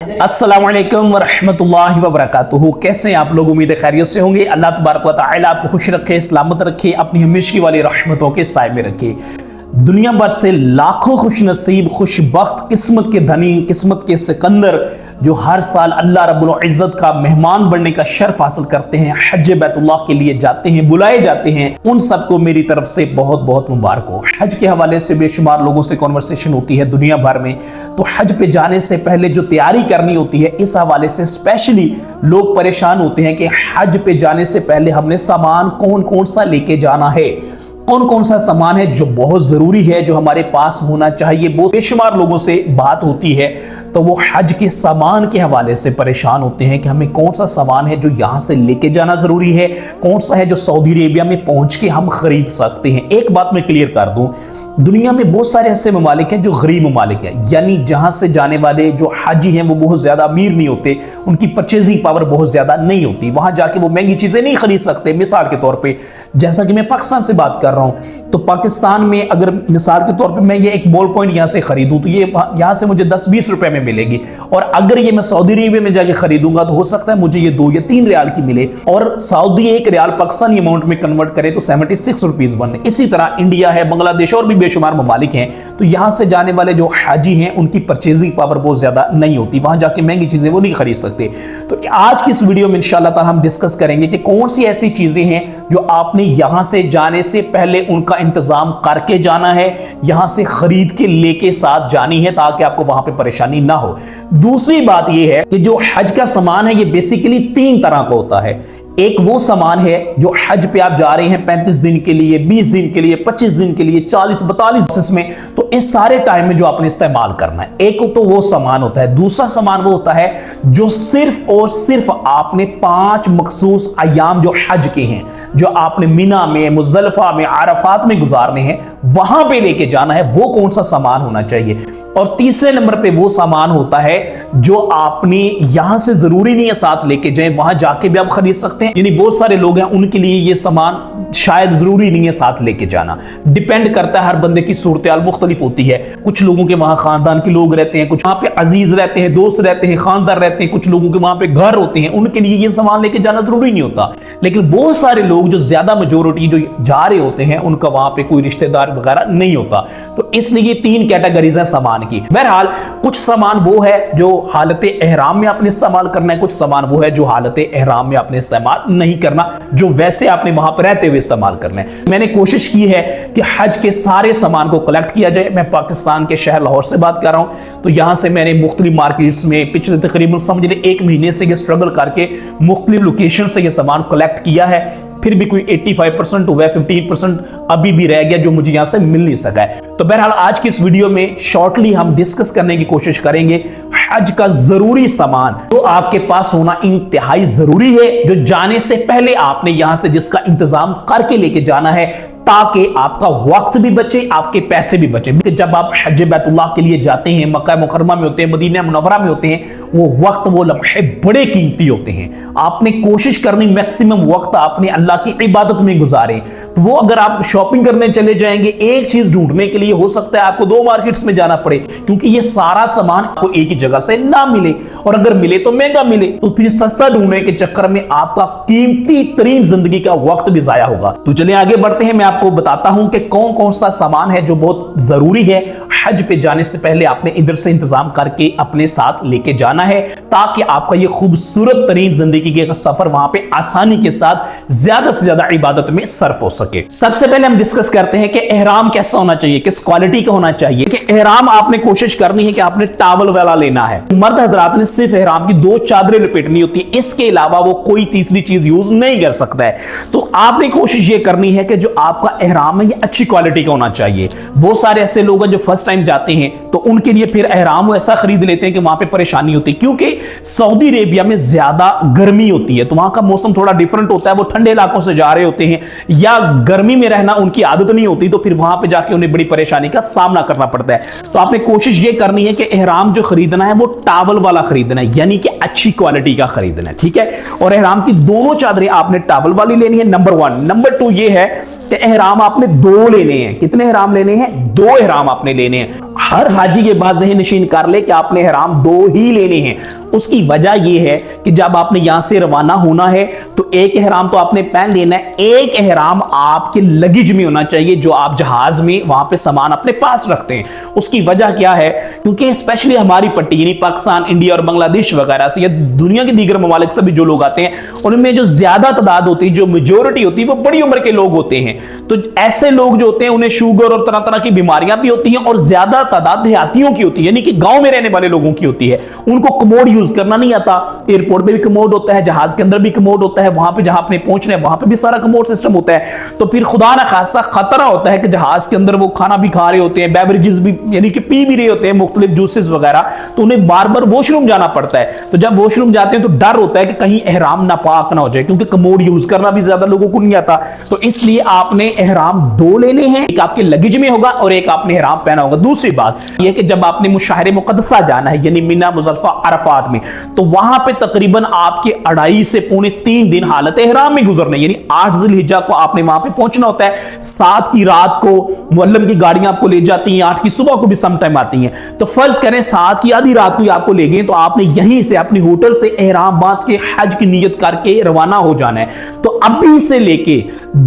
अस्सलाम वालेकुम वरहमतुल्लाहि वबरकातुहू। कैसे हैं आप लोग? उम्मीद है खैरियत से होंगे। अल्लाह तबारक व तआला आपको खुश रखे, सलामत रखे, अपनी हमेशा वाली रहमतों के साए में रखे। दुनिया भर से लाखों खुश नसीब, खुशबख्त, किस्मत के धनी, किस्मत के सिकंदर जो हर साल अल्लाह रब्बुल इज़्ज़त का मेहमान बनने का शर्फ हासिल करते हैं, हज बैतुल्लाह के लिए जाते हैं, बुलाए जाते हैं, उन सबको मेरी तरफ से बहुत बहुत मुबारक हो। हज के हवाले से बेशुमार लोगों से कॉन्वर्सेशन होती है दुनिया भर में, तो हज पे जाने से पहले जो तैयारी करनी होती है, इस हवाले से स्पेशली लोग परेशान होते हैं कि हज पे जाने से पहले हमने सामान कौन कौन सा लेके जाना है, कौन कौन सा सामान है जो बहुत जरूरी है, जो हमारे पास होना चाहिए। बहुत बेशुमार लोगों से बात होती है तो वो हज के सामान के हवाले से परेशान होते हैं कि हमें कौन सा सामान है जो यहाँ से लेके जाना जरूरी है, कौन सा है जो सऊदी अरेबिया में पहुंच के हम खरीद सकते हैं। एक बात मैं क्लियर कर दूं, दुनिया में बहुत सारे ऐसे ममालिक हैं जो गरीब ममालिक हैं, यानी जहां से जाने वाले जो हाजी हैं वो बहुत ज्यादा अमीर नहीं होते, उनकी परचेजिंग पावर बहुत ज्यादा नहीं होती, वहां जाके वो महंगी चीजें नहीं खरीद सकते। मिसाल के तौर पे जैसा कि मैं पाकिस्तान से बात कर रहा हूं, तो पाकिस्तान में अगर मिसाल के तौर पे मैं ये एक बॉल पॉइंट यहां से खरीदूं तो ये यहां से मुझे 10-20 रुपए में मिलेगी, और अगर ये मैं सऊदी अरेबिया में जाके खरीदूंगा तो हो सकता है मुझे ये 2 या 3 रियाल की मिले, और सऊदी 1 रियाल पाकिस्तानी अमाउंट में कन्वर्ट करे तो 76 रुपीज बने। इसी तरह इंडिया है, बांग्लादेश और भी बेशुमार ममालिक हैं, तो यहां से जाने वाले जो हाजी हैं उनकी परचेजिंग पावर बहुत ज्यादा नहीं होती, वहां जाके महंगी चीजें वो नहीं खरीद सकते। तो आज की इस वीडियो में इंशाल्लाह ताला हम डिस्कस करेंगे कि कौन सी ऐसी चीजें हैं जो आपने यहां से जाने से पहले उनका इंतजाम करके जाना है, यहां से खरीद के लेके साथ जानी है, ताकि आपको वहां पे परेशानी ना हो। दूसरी बात यह है कि जो हज का सामान है ये बेसिकली 3 तरह का होता है। एक वो सामान है जो हज पे आप जा रहे हैं 35 दिन के लिए, 20 दिन के लिए, 25 दिन के लिए, 40-42 में, तो इस सारे टाइम में जो आपने इस्तेमाल करना है, एक तो वो सामान होता है। दूसरा सामान वो होता है जो सिर्फ और सिर्फ आपने 5 मखसूस अयाम जो हज के हैं, जो आपने मिना में, मुज़दलिफा में, अरफात में गुजारने हैं, वहां पे लेके जाना है, वो कौन सा सामान होना चाहिए। और तीसरे नंबर पे वो सामान होता है जो आपने यहां से जरूरी नहीं है साथ लेके जाएं, वहां जाके भी आप खरीद सकते हैं। यानी बहुत सारे लोग हैं उनके लिए ये सामान शायद जरूरी नहीं है साथ लेके जाना, डिपेंड करता है, हर बंदे की सूरत-ए-हाल मुख्तलिफ होती है। कुछ लोगों के वहां खानदान के लोग रहते हैं, कुछ वहां पे अजीज रहते हैं, दोस्त रहते हैं, खानदार रहते हैं, कुछ लोगों के वहां पे घर होते हैं, उनके लिए ये सामान लेके जाना जरूरी नहीं होता। लेकिन बहुत सारे लोग जो ज्यादा मेजोरिटी जो जा रहे होते हैं उनका वहां पे कोई रिश्तेदार वगैरह नहीं होता, तो इसलिए 3 कैटेगरीज है सामान की। बहरहाल कुछ सामान वो है जो हालत एहराम में आपने इस्तेमाल करना है, कुछ सामान वो है जो हालत एहराम में आपने इस्तेमाल नहीं करना, जो वैसे आपने वहां पर रहते हुए इस्तेमाल करना है। मैंने कोशिश की है कि हज के सारे सामान को कलेक्ट किया जाए। मैं पाकिस्तान के शहर लाहौर से बात कर रहा हूं, तो यहां से मैंने मुख्तलिफ मार्केट्स में पिछले तकरीबन समझ लें 1 महीने से ये स्ट्रगल करके मुख्तलिफ लोकेशन से ये सामान कलेक्ट किया है। फिर भी कोई 85% हुआ है, 15% अभी भी रह गया जो मुझे यहां से मिल नहीं सका है। तो बहरहाल आज की इस वीडियो में शॉर्टली हम डिस्कस करने की कोशिश करेंगे हज का जरूरी सामान तो आपके पास होना इंतहाई जरूरी है, जो जाने से पहले आपने यहां से जिसका इंतजाम करके लेके जाना है, ताकि आपका वक्त भी बचे, आपके पैसे भी बचे। जब आप हज बैतुल्लाह के लिए जाते हैं, मक्का मुकर्रमा में होते हैं, मदीना मुनव्वरा में होते हैं, वो वक्त, वो लम्हे बड़े कीमती होते हैं। आपने कोशिश करनी मैक्सिमम वक्त आपने अल्लाह की इबादत में गुजारे। तो वो अगर आप शॉपिंग करने चले जाएंगे, एक चीज ढूंढने के लिए हो सकता है आपको 2 मार्केट्स में जाना पड़े, क्योंकि ये सारा सामान आपको एक ही जगह से ना मिले, और अगर मिले तो महंगा मिले, तो फिर सस्ता ढूंढने के चक्कर में आपका कीमती तरीन जिंदगी का वक्त भी जाया होगा। तो चलिए आगे बढ़ते हैं। मैं आपको बताता हूं कि कौन कौन सा सामान है जो बहुत जरूरी है हज पे जाने से पहले आपने इधर से इंतजाम करके अपने साथ लेके जाना है, ताकि आपका ये खूबसूरत तरीन जिंदगी का सफर वहां पे आसानी के साथ ज्यादा से ज्यादा इबादत में सर्फ हो सके। सबसे पहले हम डिस्कस करते हैं कि एहराम कैसा होना चाहिए, किस क्वालिटी का होना चाहिए। कि एहराम आपने कोशिश करनी है कि आपने टॉवल वाला लेना है। मर्द हजरात ने सिर्फ एहराम की 2 चादरें लपेटनी होती है, इसके अलावा वो कोई तीसरी चीज यूज नहीं कर सकता है। तो आपने कोशिश ये करनी है कि जो आपका एहराम है ये अच्छी क्वालिटी का होना चाहिए। बहुत सारे ऐसे लोग हैं जो फर्स्ट टाइम जाते हैं तो उनके लिए फिर एहराम वो ऐसा खरीद लेते हैं कि वहां पे परेशानी होती है, क्योंकि सऊदी अरेबिया में ज्यादा गर्मी होती है, तो वहां का मौसम थोड़ा डिफरेंट होता है। वो ठंडे इलाकों से जा रहे होते हैं या गर्मी में रहना उनकी आदत नहीं होती, तो फिर वहां पे जाके उन्हें बड़ी परेशानी का सामना करना पड़ता है। तो आपने कोशिश ये करनी है कि एहराम जो खरीदना है वो टॉवल वाला खरीदना है, यानी कि अच्छी क्वालिटी का खरीदना है, ठीक है। और एहराम की दोनों चादरें आपने टॉवल वाली लेनी है, नंबर 1। नंबर 2 ये है कि एहराम आपने 2 लेने हैं। कितने एहराम लेने हैं? 2 एहराम आपने लेने हैं। हर हाजी के बाद ज़हन नशीन कर ले कि आपने एहराम 2 ही लेने हैं। उसकी वजह यह है कि जब आपने यहां से रवाना होना है तो एक एहराम तो आपने पहन लेना है, एक एहराम आपके लगेज में होना चाहिए जो आप जहाज में वहां पे सामान अपने पास रखते हैं। उसकी वजह क्या है? क्योंकि स्पेशली हमारी पट्टी यानी पाकिस्तान, इंडिया और बांग्लादेश वगैरह से या दुनिया के दीगर ममालिक से भी जो लोग आते हैं उनमें जो ज्यादा तादाद होती है, जो मेजोरिटी होती है, वो बड़ी उम्र के लोग होते हैं। तो ऐसे लोग जो होते हैं उन्हें शुगर और तरह तरह की बीमारियां भी होती हैं और ज्यादा तादाद देहातियों की होती है, यानी कि गांव में रहने वाले लोगों की होती है। उनको कमोड यूज करना नहीं आता। एयरपोर्ट पे भी कमोड होता है, जहाज के अंदर भी कमोड होता है, वहां पे जहां आपने पहुंचना है वहां पे भी सारा कमोड सिस्टम होता है। तो फिर खुदा ना खासा खतरा होता है कि जहाज के अंदर वो खाना भी खा रहे होते हैं, बेवरेजेस भी यानी कि पी भी रहे होते हैं, मुख्तलिफ जूसेस वगैरह, तो उन्हें बार बार वॉशरूम जाना पड़ता है। तो जब वॉशरूम जाते हैं तो डर होता है कि कहीं एहराम नापाक ना हो जाए, क्योंकि कमोड यूज करना भी ज्यादा लोगों को नहीं आता। तो इसलिए आपने एहराम 2 लेने हैं, एक आपके लगेज में होगा और एक आपने एहराम पहना होगा। दूसरी बात यह कि जब आपने मुशाहिर मुकद्दसा जाना है यानी मिना, मुजल्फा, अरफात में, तो वहां पे तकरीबन आपके 2.5 से पौने 3 दिन हालत एहराम में गुजरने, यानी 8 ज़िलहिज्जा को आपने वहां पे पहुंचना होता है। 7 की रात को मुअल्लम की गाड़ियां आपको ले जाती हैं, 8 की सुबह को भी सम टाइम आती हैं। तो फर्ज करें 7 की आधी रात को आपको ले गए, तो आपने यहीं से अपनी होटल से एहराम बांध के हज की नीयत करके रवाना हो जाना है। तो अभी से लेके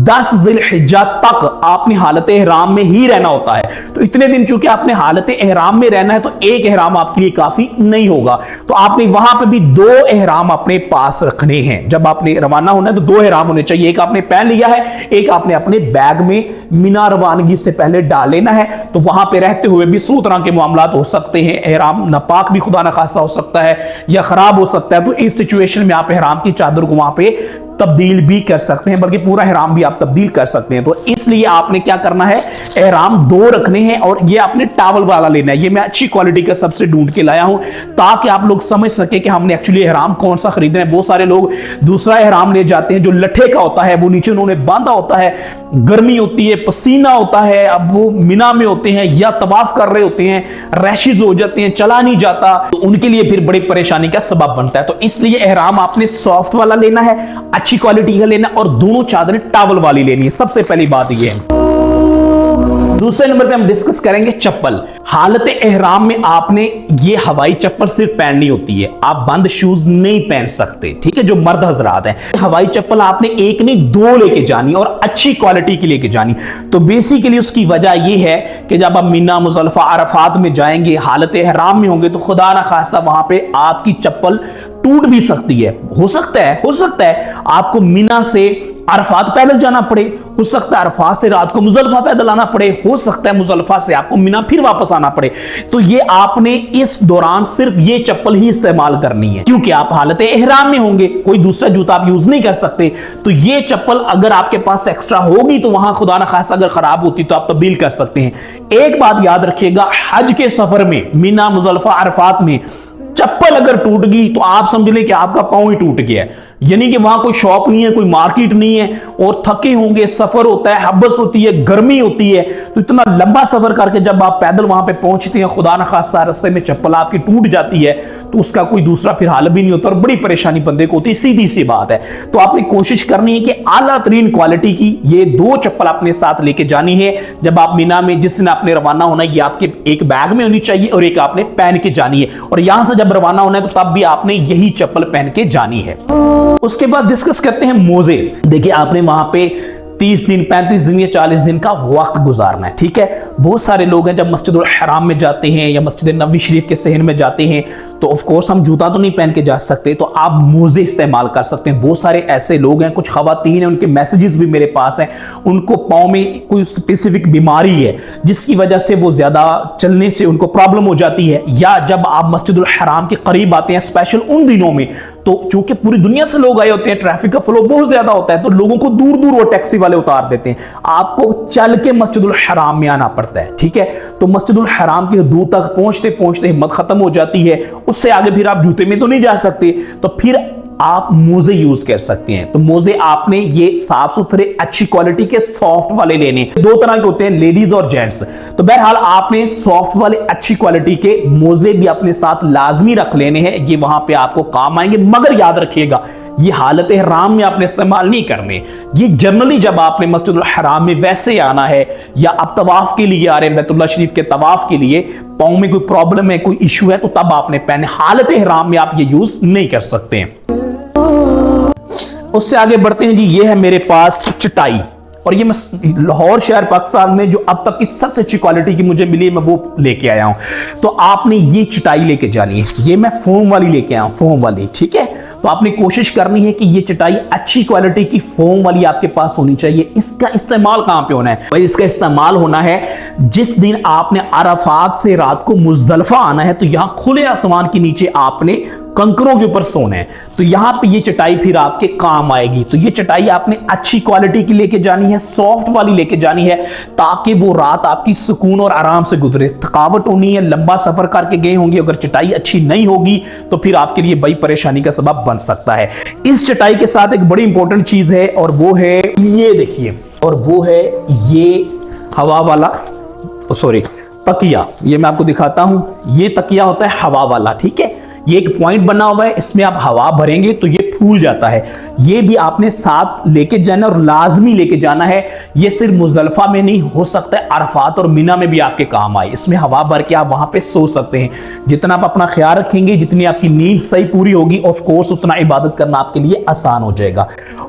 10 ज़िलहिज्जा तक आपने हालत एहराम में ही रहना होता है। तो इतने दिन चूंकि आपने हालत एहराम में रहना है तो एक एहराम आपके लिए काफी नहीं होगा। तो आपने वहां पे भी 2 एहराम अपने पास रखने हैं। जब आपने रवाना होना है तो 2 एहराम होने चाहिए। एक आपने पहन लिया है, एक आपने अपने बैग में मिना रवानगी से पहले डाल लेना है। तो वहां पे रहते हुए भी 100 तरह के मामलात हो सकते हैं। एहराम नापाक भी खुदा ना खासा हो सकता है या खराब हो सकता है। तो इस सिचुएशन में आप एहराम की चादर को वहां पे तब्दील भी कर सकते हैं, बल्कि पूरा एहराम भी आप तब्दील कर सकते हैं। तो इसलिए आपने क्या करना है, एहराम 2 रखने हैं और ये आपने टॉवल वाला लेना है। ये मैं अच्छी क्वालिटी का सबसे ढूंढ के लाया हूं ताकि आप लोग समझ सके कि हमने एक्चुअली एहराम कौन सा खरीदना है। बहुत सारे लोग दूसरा एहराम ले जाते हैं जो लट्ठे का होता है, वो नीचे उन्होंने बांधा होता है, गर्मी होती है, पसीना होता है, अब वो मिना में होते हैं या तवाफ कर रहे होते हैं, रैशेज हो जाते हैं, चला नहीं जाता, तो उनके लिए फिर बड़ी परेशानी का सबब बनता है। तो इसलिए एहराम आपने सॉफ्ट वाला लेना है, अच्छी क्वालिटी का लेना और दोनों चादरें टॉवल वाली लेनी है। सबसे पहली बात यह है। दूसरे नंबर पे हम डिस्कस करेंगे चप्पल। हालत एहराम में आपने ये हवाई चप्पल सिर्फ पहननी होती है, आप बंद शूज नहीं पहन सकते, ठीक है, जो मर्द हजरात हैं। हवाई चप्पल आपने एक नहीं 2 लेके जानी और अच्छी क्वालिटी की लेके जानी। तो बेसिकली उसकी वजह यह है कि जब आप मिना, मुजल्फा, अरफात में जाएंगे, हालत एहराम में होंगे, तो खुदा ना खासा वहां पे आपकी चप्पल टूट भी सकती है। हो सकता है आपको मिना से अरफात पैदल जाना पड़े, हो सकता है अरफात से रात को मुजल्फा पैदल आना पड़े, हो सकता है मुजल्फा से आपको मिना फिर वापस आना पड़े। तो ये आपने इस दौरान सिर्फ ये चप्पल ही इस्तेमाल करनी है, क्योंकि आप हालत एहराम में होंगे, कोई दूसरा जूता आप यूज नहीं कर सकते। तो ये चप्पल अगर आपके पास एक्स्ट्रा होगी तो वहां खुदा ना खासा अगर खराब होती तो आप तब्दील कर सकते हैं। एक बात याद रखिएगा, हज के सफर में मिना, मुजल्फा, अरफात में चप्पल अगर टूट गई तो आप समझ लें कि आपका पांव ही टूट गया है। यानी कि वहां कोई शॉप नहीं है, कोई मार्केट नहीं है और थके होंगे, सफर होता है, हब्बस होती है, गर्मी होती है। तो इतना लंबा सफर करके जब आप पैदल वहां पे पहुंचते हैं, खुदा न खासा रास्ते में चप्पल आपकी टूट जाती है तो उसका कोई दूसरा फिर हाल भी नहीं होता और बड़ी परेशानी बंदे को होती है। सीधी सी बात है। तो आपने कोशिश करनी है कि आला तरीन क्वालिटी की ये 2 चप्पल अपने साथ लेके जानी है। जब आप मीना में जिस दिन आपने रवाना होना है, ये आपके एक बैग में होनी चाहिए और एक आपने पहन के जानी है। और यहां से जब रवाना होना है तो तब भी आपने यही चप्पल पहन के जानी है। उसके बाद डिस्कस करते हैं मोजे। देखिए आपने वहां पे 30 दिन, 35 दिन या 40 दिन का वक्त गुजारना है, ठीक है। बहुत सारे लोग हैं जब मस्जिदुल हराम में जाते हैं या मस्जिद नबवी शरीफ के सहन में जाते हैं तो ऑफ कोर्स हम जूता तो नहीं पहन के जा सकते, तो आप मोजे इस्तेमाल कर सकते हैं। बहुत सारे ऐसे लोग हैं, कुछ खवातीन हैं, उनके मैसेजेस भी मेरे पास हैं, उनको पाँव में कोई स्पेसिफिक बीमारी है जिसकी वजह से वो ज्यादा चलने से उनको प्रॉब्लम हो जाती है, या जब आप मस्जिदुल हराम के करीब आते हैं स्पेशल उन दिनों में, तो चूंकि पूरी दुनिया से लोग आए होते हैं, ट्रैफिक का फ्लो बहुत ज्यादा होता है, तो लोगों को दूर दूर वो टैक्सी वाले उतार देते हैं। आपको चल के मस्जिदुल हराम में आना पड़ता है, ठीक है। तो मस्जिदुल हराम की हदूद तक पहुंचते पहुंचते हिम्मत खत्म हो जाती है, उससे आगे फिर आप जूते में तो नहीं जा सकते। तो फिर आप मोजे यूज कर सकते हैं। तो मोजे आपने ये साफ सुथरे अच्छी क्वालिटी के सॉफ्ट वाले लेने, दो तरह के होते हैं, लेडीज और जेंट्स। तो बहरहाल आपने सॉफ्ट वाले अच्छी क्वालिटी के मोजे भी अपने साथ लाजमी रख लेने हैं, ये वहां पे आपको काम आएंगे। मगर याद रखिएगा ये हालत हराम में आपने इस्तेमाल नहीं करने, ये जनरली जब आपने मस्जिदुल हराम में वैसे आना है या आप तवाफ के लिए आ रहे हैं, बैतुल्लाह शरीफ के तवाफ के लिए, पाँव में कोई प्रॉब्लम है, कोई इशू है, तो तब आपने पहने। हालत हराम में आप ये यूज नहीं कर सकते हैं। उससे आगे बढ़ते हैं जी। ये है मेरे पास चटाई, और ये मैं लाहौर शहर पाकिस्तान में जो अब तक की सबसे अच्छी क्वालिटी की मुझे मिली, मैं वो लेके आया हूं। तो आपने ये चटाई लेके जानी है, ये मैं फोम वाली लेके आया हूं, फोम वाली, ठीक है। तो आपने कोशिश करनी है कि ये चटाई अच्छी क्वालिटी की फोम वाली आपके पास होनी चाहिए। इसका इस्तेमाल कहां पे होना है भाई? इसका इस्तेमाल होना है जिस दिन आपने अराफात से रात को मुजदलिफा आना है, तो यहां खुले आसमान के नीचे आपने कंकरों के ऊपर सोना है, तो यहां पे ये चटाई फिर आपके काम आएगी। तो ये चटाई आपने अच्छी क्वालिटी की लेके जानी है, सॉफ्ट वाली लेके जानी है, ताकि वो रात आपकी सुकून और आराम से गुजरे। थकावट होनी है, लंबा सफर करके गए होंगे, अगर चटाई अच्छी नहीं होगी तो फिर आपके लिए बड़ी परेशानी का सबब बन सकता है। इस चटाई के साथ एक बड़ी इंपॉर्टेंट चीज है, और वो है ये देखिए, और वो है ये हवा वाला, सॉरी तकिया। ये मैं आपको दिखाता हूं, ये तकिया होता है हवा वाला, ठीक है। ये एक पॉइंट बना हुआ है, इसमें आप हवा भरेंगे तो ये फूल जाता है। ये भी आपने साथ लेके जाना और लाजमी लेके जाना है। ये सिर्फ मुजदलिफा में नहीं, हो सकता है अरफात और मिना में भी आपके काम आए। इसमें हवा भर के आप वहां पे सो सकते हैं। जितना आप अपना ख्याल रखेंगे, जितनी आपकी नींद सही पूरी होगी, ऑफ कोर्स उतना इबादत करना आपके लिए आसान हो जाएगा।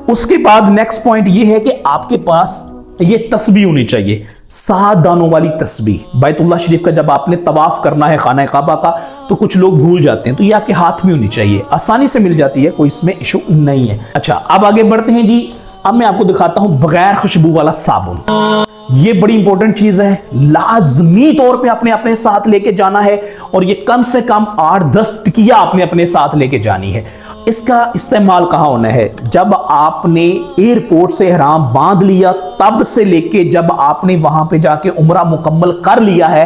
उसके बाद नेक्स्ट पॉइंट ये है कि आपके पास ये तस्बीह होनी चाहिए, 7 दानों वाली तस्बीह। बैतुल्लाह शरीफ का जब आपने तवाफ करना है खाना काबा का, तो कुछ लोग भूल जाते हैं, तो ये आपके हाथ में होनी चाहिए, आसानी से मिल जाती है, कोई इसमें इशू नहीं है। अच्छा, अब आगे बढ़ते हैं जी। अब मैं आपको दिखाता हूं बगैर खुशबू वाला साबुन। ये बड़ी इंपॉर्टेंट चीज है, लाजमी तौर पे आपने अपने साथ लेके जाना है, और ये कम से कम 8-10 टिकिया आपने अपने साथ लेके जानी है। इसका इस्तेमाल कहां होना है? जब आपने एयरपोर्ट से ihram बांध लिया, तब से लेके जब आपने वहां पे जाके उम्रा मुकम्मल कर लिया है,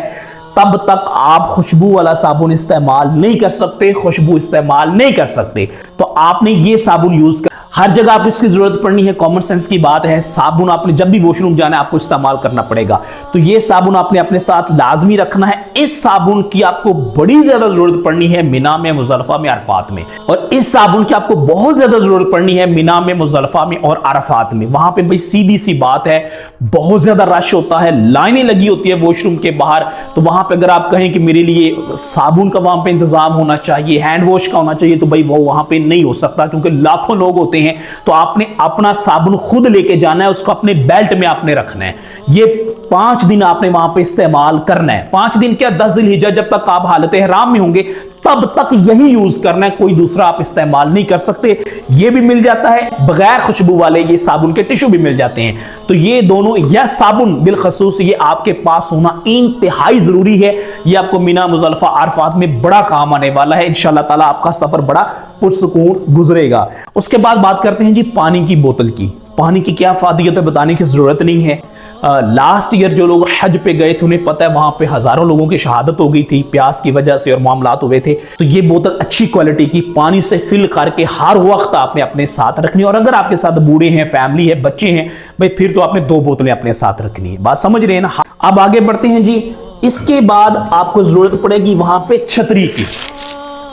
तब तक आप खुशबू वाला साबुन इस्तेमाल नहीं कर सकते, खुशबू इस्तेमाल नहीं कर सकते। तो आपने ये साबुन यूज कर, हर जगह आपको इसकी जरूरत पड़नी है, कॉमन सेंस की बात है। साबुन आपने जब भी वॉशरूम जाना है आपको इस्तेमाल करना पड़ेगा, तो ये साबुन आपने अपने साथ लाजमी रखना है। इस साबुन की आपको बड़ी ज्यादा जरूरत पड़नी है मिना में, मुजदलिफा में, अरफात में। और इस साबुन की आपको बहुत ज्यादा जरूरत पड़नी है मिना में, मुजदलिफा में और अरफात में। वहां पे भाई सीधी सी बात है, बहुत ज्यादा रश होता है, लाइनें लगी होती है वॉशरूम के बाहर। तो वहां पे अगर आप कहें कि मेरे लिए साबुन का वहां पे इंतजाम होना चाहिए, हैंड वॉश का होना चाहिए, तो भाई वो वहां पे नहीं हो सकता, क्योंकि लाखों लोग होते हैं। तो आपने अपना साबुन खुद लेके जाना है, उसको अपने बेल्ट में आपने रखना है। ये 5 दिन आपने वहां पे इस्तेमाल करना है। 5 दिन क्या, 10 जिलहिज्जा जब तक आप हालत ihram में होंगे तब तक यही यूज करना है, कोई दूसरा आप इस्तेमाल नहीं कर सकते। ये भी मिल जाता है बगैर खुशबू वाले, ये साबुन के टिश्यू भी मिल जाते हैं। तो ये दोनों, यह साबुन बिलखसूस ये आपके पास होना इंतहाई जरूरी है। ये आपको मिना, मुजदलिफा, अरफात में बड़ा काम आने वाला है। इंशाअल्लाह ताला आपका सफर बड़ा पुरसुकून गुजरेगा। उसके बाद बात करते हैं जी पानी की बोतल की। पानी की क्या फादियत है बताने की जरूरत नहीं है। लास्ट ईयर जो लोग हज पे गए थे उन्हें पता है, वहां पे हजारों लोगों की शहादत हो गई थी प्यास की वजह से और मामलात हुए थे। तो ये बोतल अच्छी क्वालिटी की पानी से फिल करके हर वक्त आपने अपने साथ रखनी है। और अगर आपके साथ बूढ़े हैं, फैमिली है, बच्चे हैं, भाई फिर तो आपने 2 बोतलें अपने साथ रखनी है। बात समझ रहे हैं ना? अब आगे बढ़ते हैं जी। इसके बाद आपको जरूरत पड़ेगी वहां पे छतरी की।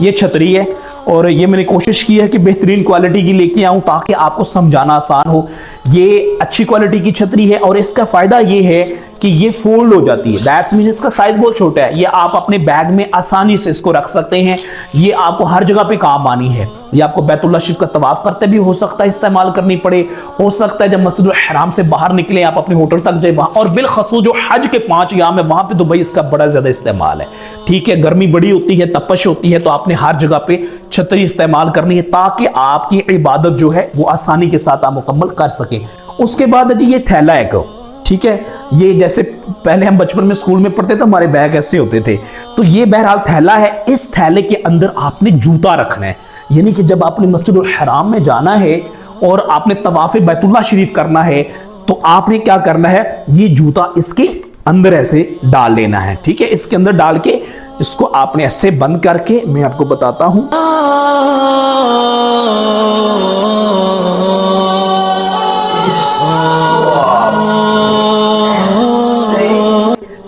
ये छतरी है, और ये मैंने कोशिश की है कि बेहतरीन क्वालिटी की लेके आऊं ताकि आपको समझाना आसान हो। ये अच्छी क्वालिटी की छतरी है, और इसका फायदा ये है कि ये फोल्ड हो जाती है। दैट्स मीन इसका साइज बहुत छोटा है, ये आप अपने बैग में आसानी से इसको रख सकते हैं। ये आपको हर जगह पे काम आनी है। ये आपको बैतुल्लाह शरीफ का तवाफ करते भी हो सकता है इस्तेमाल करनी पड़े, हो सकता है जब मस्जिदुल हराम से बाहर निकले आप अपने होटल तक जाए वहां, और बिलखसूस जो हज के 5 अयाम है वहां पे तो भाई इसका बड़ा ज्यादा इस्तेमाल है। ठीक है, गर्मी बड़ी होती है, तपश होती है, तो आपने हर जगह पे छतरी इस्तेमाल करनी है ताकि आपकी इबादत जो है वो आसानी के साथ आप मुकम्मल कर सके। उसके बाद जी ये थैला है, ठीक है। ये जैसे पहले हम बचपन में स्कूल में पढ़ते थे, हमारे बैग ऐसे होते थे, तो ये बहरहाल थैला है। इस थैले के अंदर आपने जूता रखना है, यानी कि जब आपने मस्जिदुल हराम में जाना है और आपने तवाफ़े बैतुल्लाह शरीफ करना है, तो आपने क्या करना है, ये जूता इसके अंदर ऐसे डाल लेना है। ठीक है, इसके अंदर डाल के इसको आपने ऐसे बंद करके, मैं आपको बताता हूं,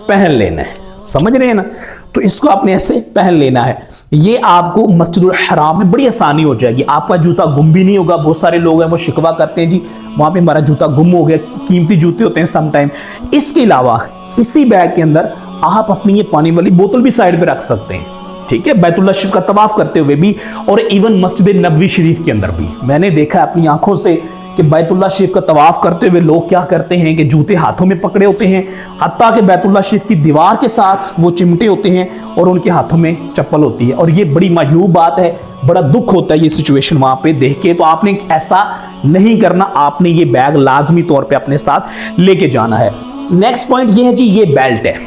पहन लेना है, समझ रहे हैं ना। तो इसको आपने ऐसे पहन लेना है। ये आपको मस्जिदुल हराम में बड़ी आसानी हो जाएगी, आपका जूता गुम भी नहीं होगा। बहुत सारे लोग हैं वो शिकवा करते हैं जी वहां पे हमारा जूता गुम हो गया, कीमती जूते होते हैं सम टाइम। इसके अलावा इसी बैग के अंदर आप अपनी ये पानी वाली बोतल भी साइड पे रख सकते हैं, ठीक है, बैतुल्लाह शरीफ का तवाफ करते हुए भी, और इवन मस्जिद नबवी शरीफ के अंदर भी। मैंने देखा अपनी आंखों से कि बैतुल्लाह शरीफ का तवाफ करते हुए लोग क्या करते हैं कि जूते हाथों में पकड़े होते हैं, हत्ता कि बैतुल्लाह शरीफ की दीवार के साथ वो चिमटे होते हैं और उनके हाथों में चप्पल होती है। और ये बड़ी मायूब बात है, बड़ा दुख होता है ये सिचुएशन वहां पे देख के। तो आपने ऐसा नहीं करना, आपने ये बैग लाजमी तौर पे अपने साथ लेके जाना है। नेक्स्ट पॉइंट ये है जी, ये बेल्ट है,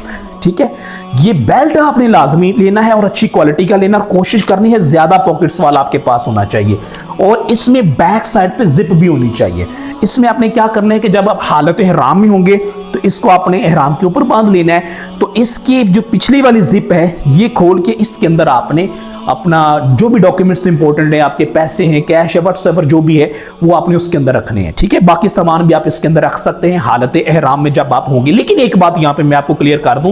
ठीक है। ये बेल्ट आपने लाजमी लेना है और अच्छी क्वालिटी का लेना, और कोशिश करनी है ज्यादा पॉकेट्स वाला आपके पास होना चाहिए, और इसमें बैक साइड पे जिप भी होनी चाहिए। इसमें आपने क्या करना है कि जब आप हालत एहराम में होंगे तो इसको आपने एहराम के ऊपर बांध लेना है। तो इसकी जो पिछली वाली जिप है ये खोल के इसके अंदर आपने अपना जो भी डॉक्यूमेंट्स इंपॉर्टेंट है, आपके पैसे हैं, कैश है, व्हाट्सएवर जो भी है वो आपने उसके अंदर रखने हैं, ठीक है। बाकी सामान भी आप इसके अंदर रख सकते हैं हालत एहराम में जब आप होंगे। लेकिन एक बात यहां पे मैं आपको क्लियर कर दूं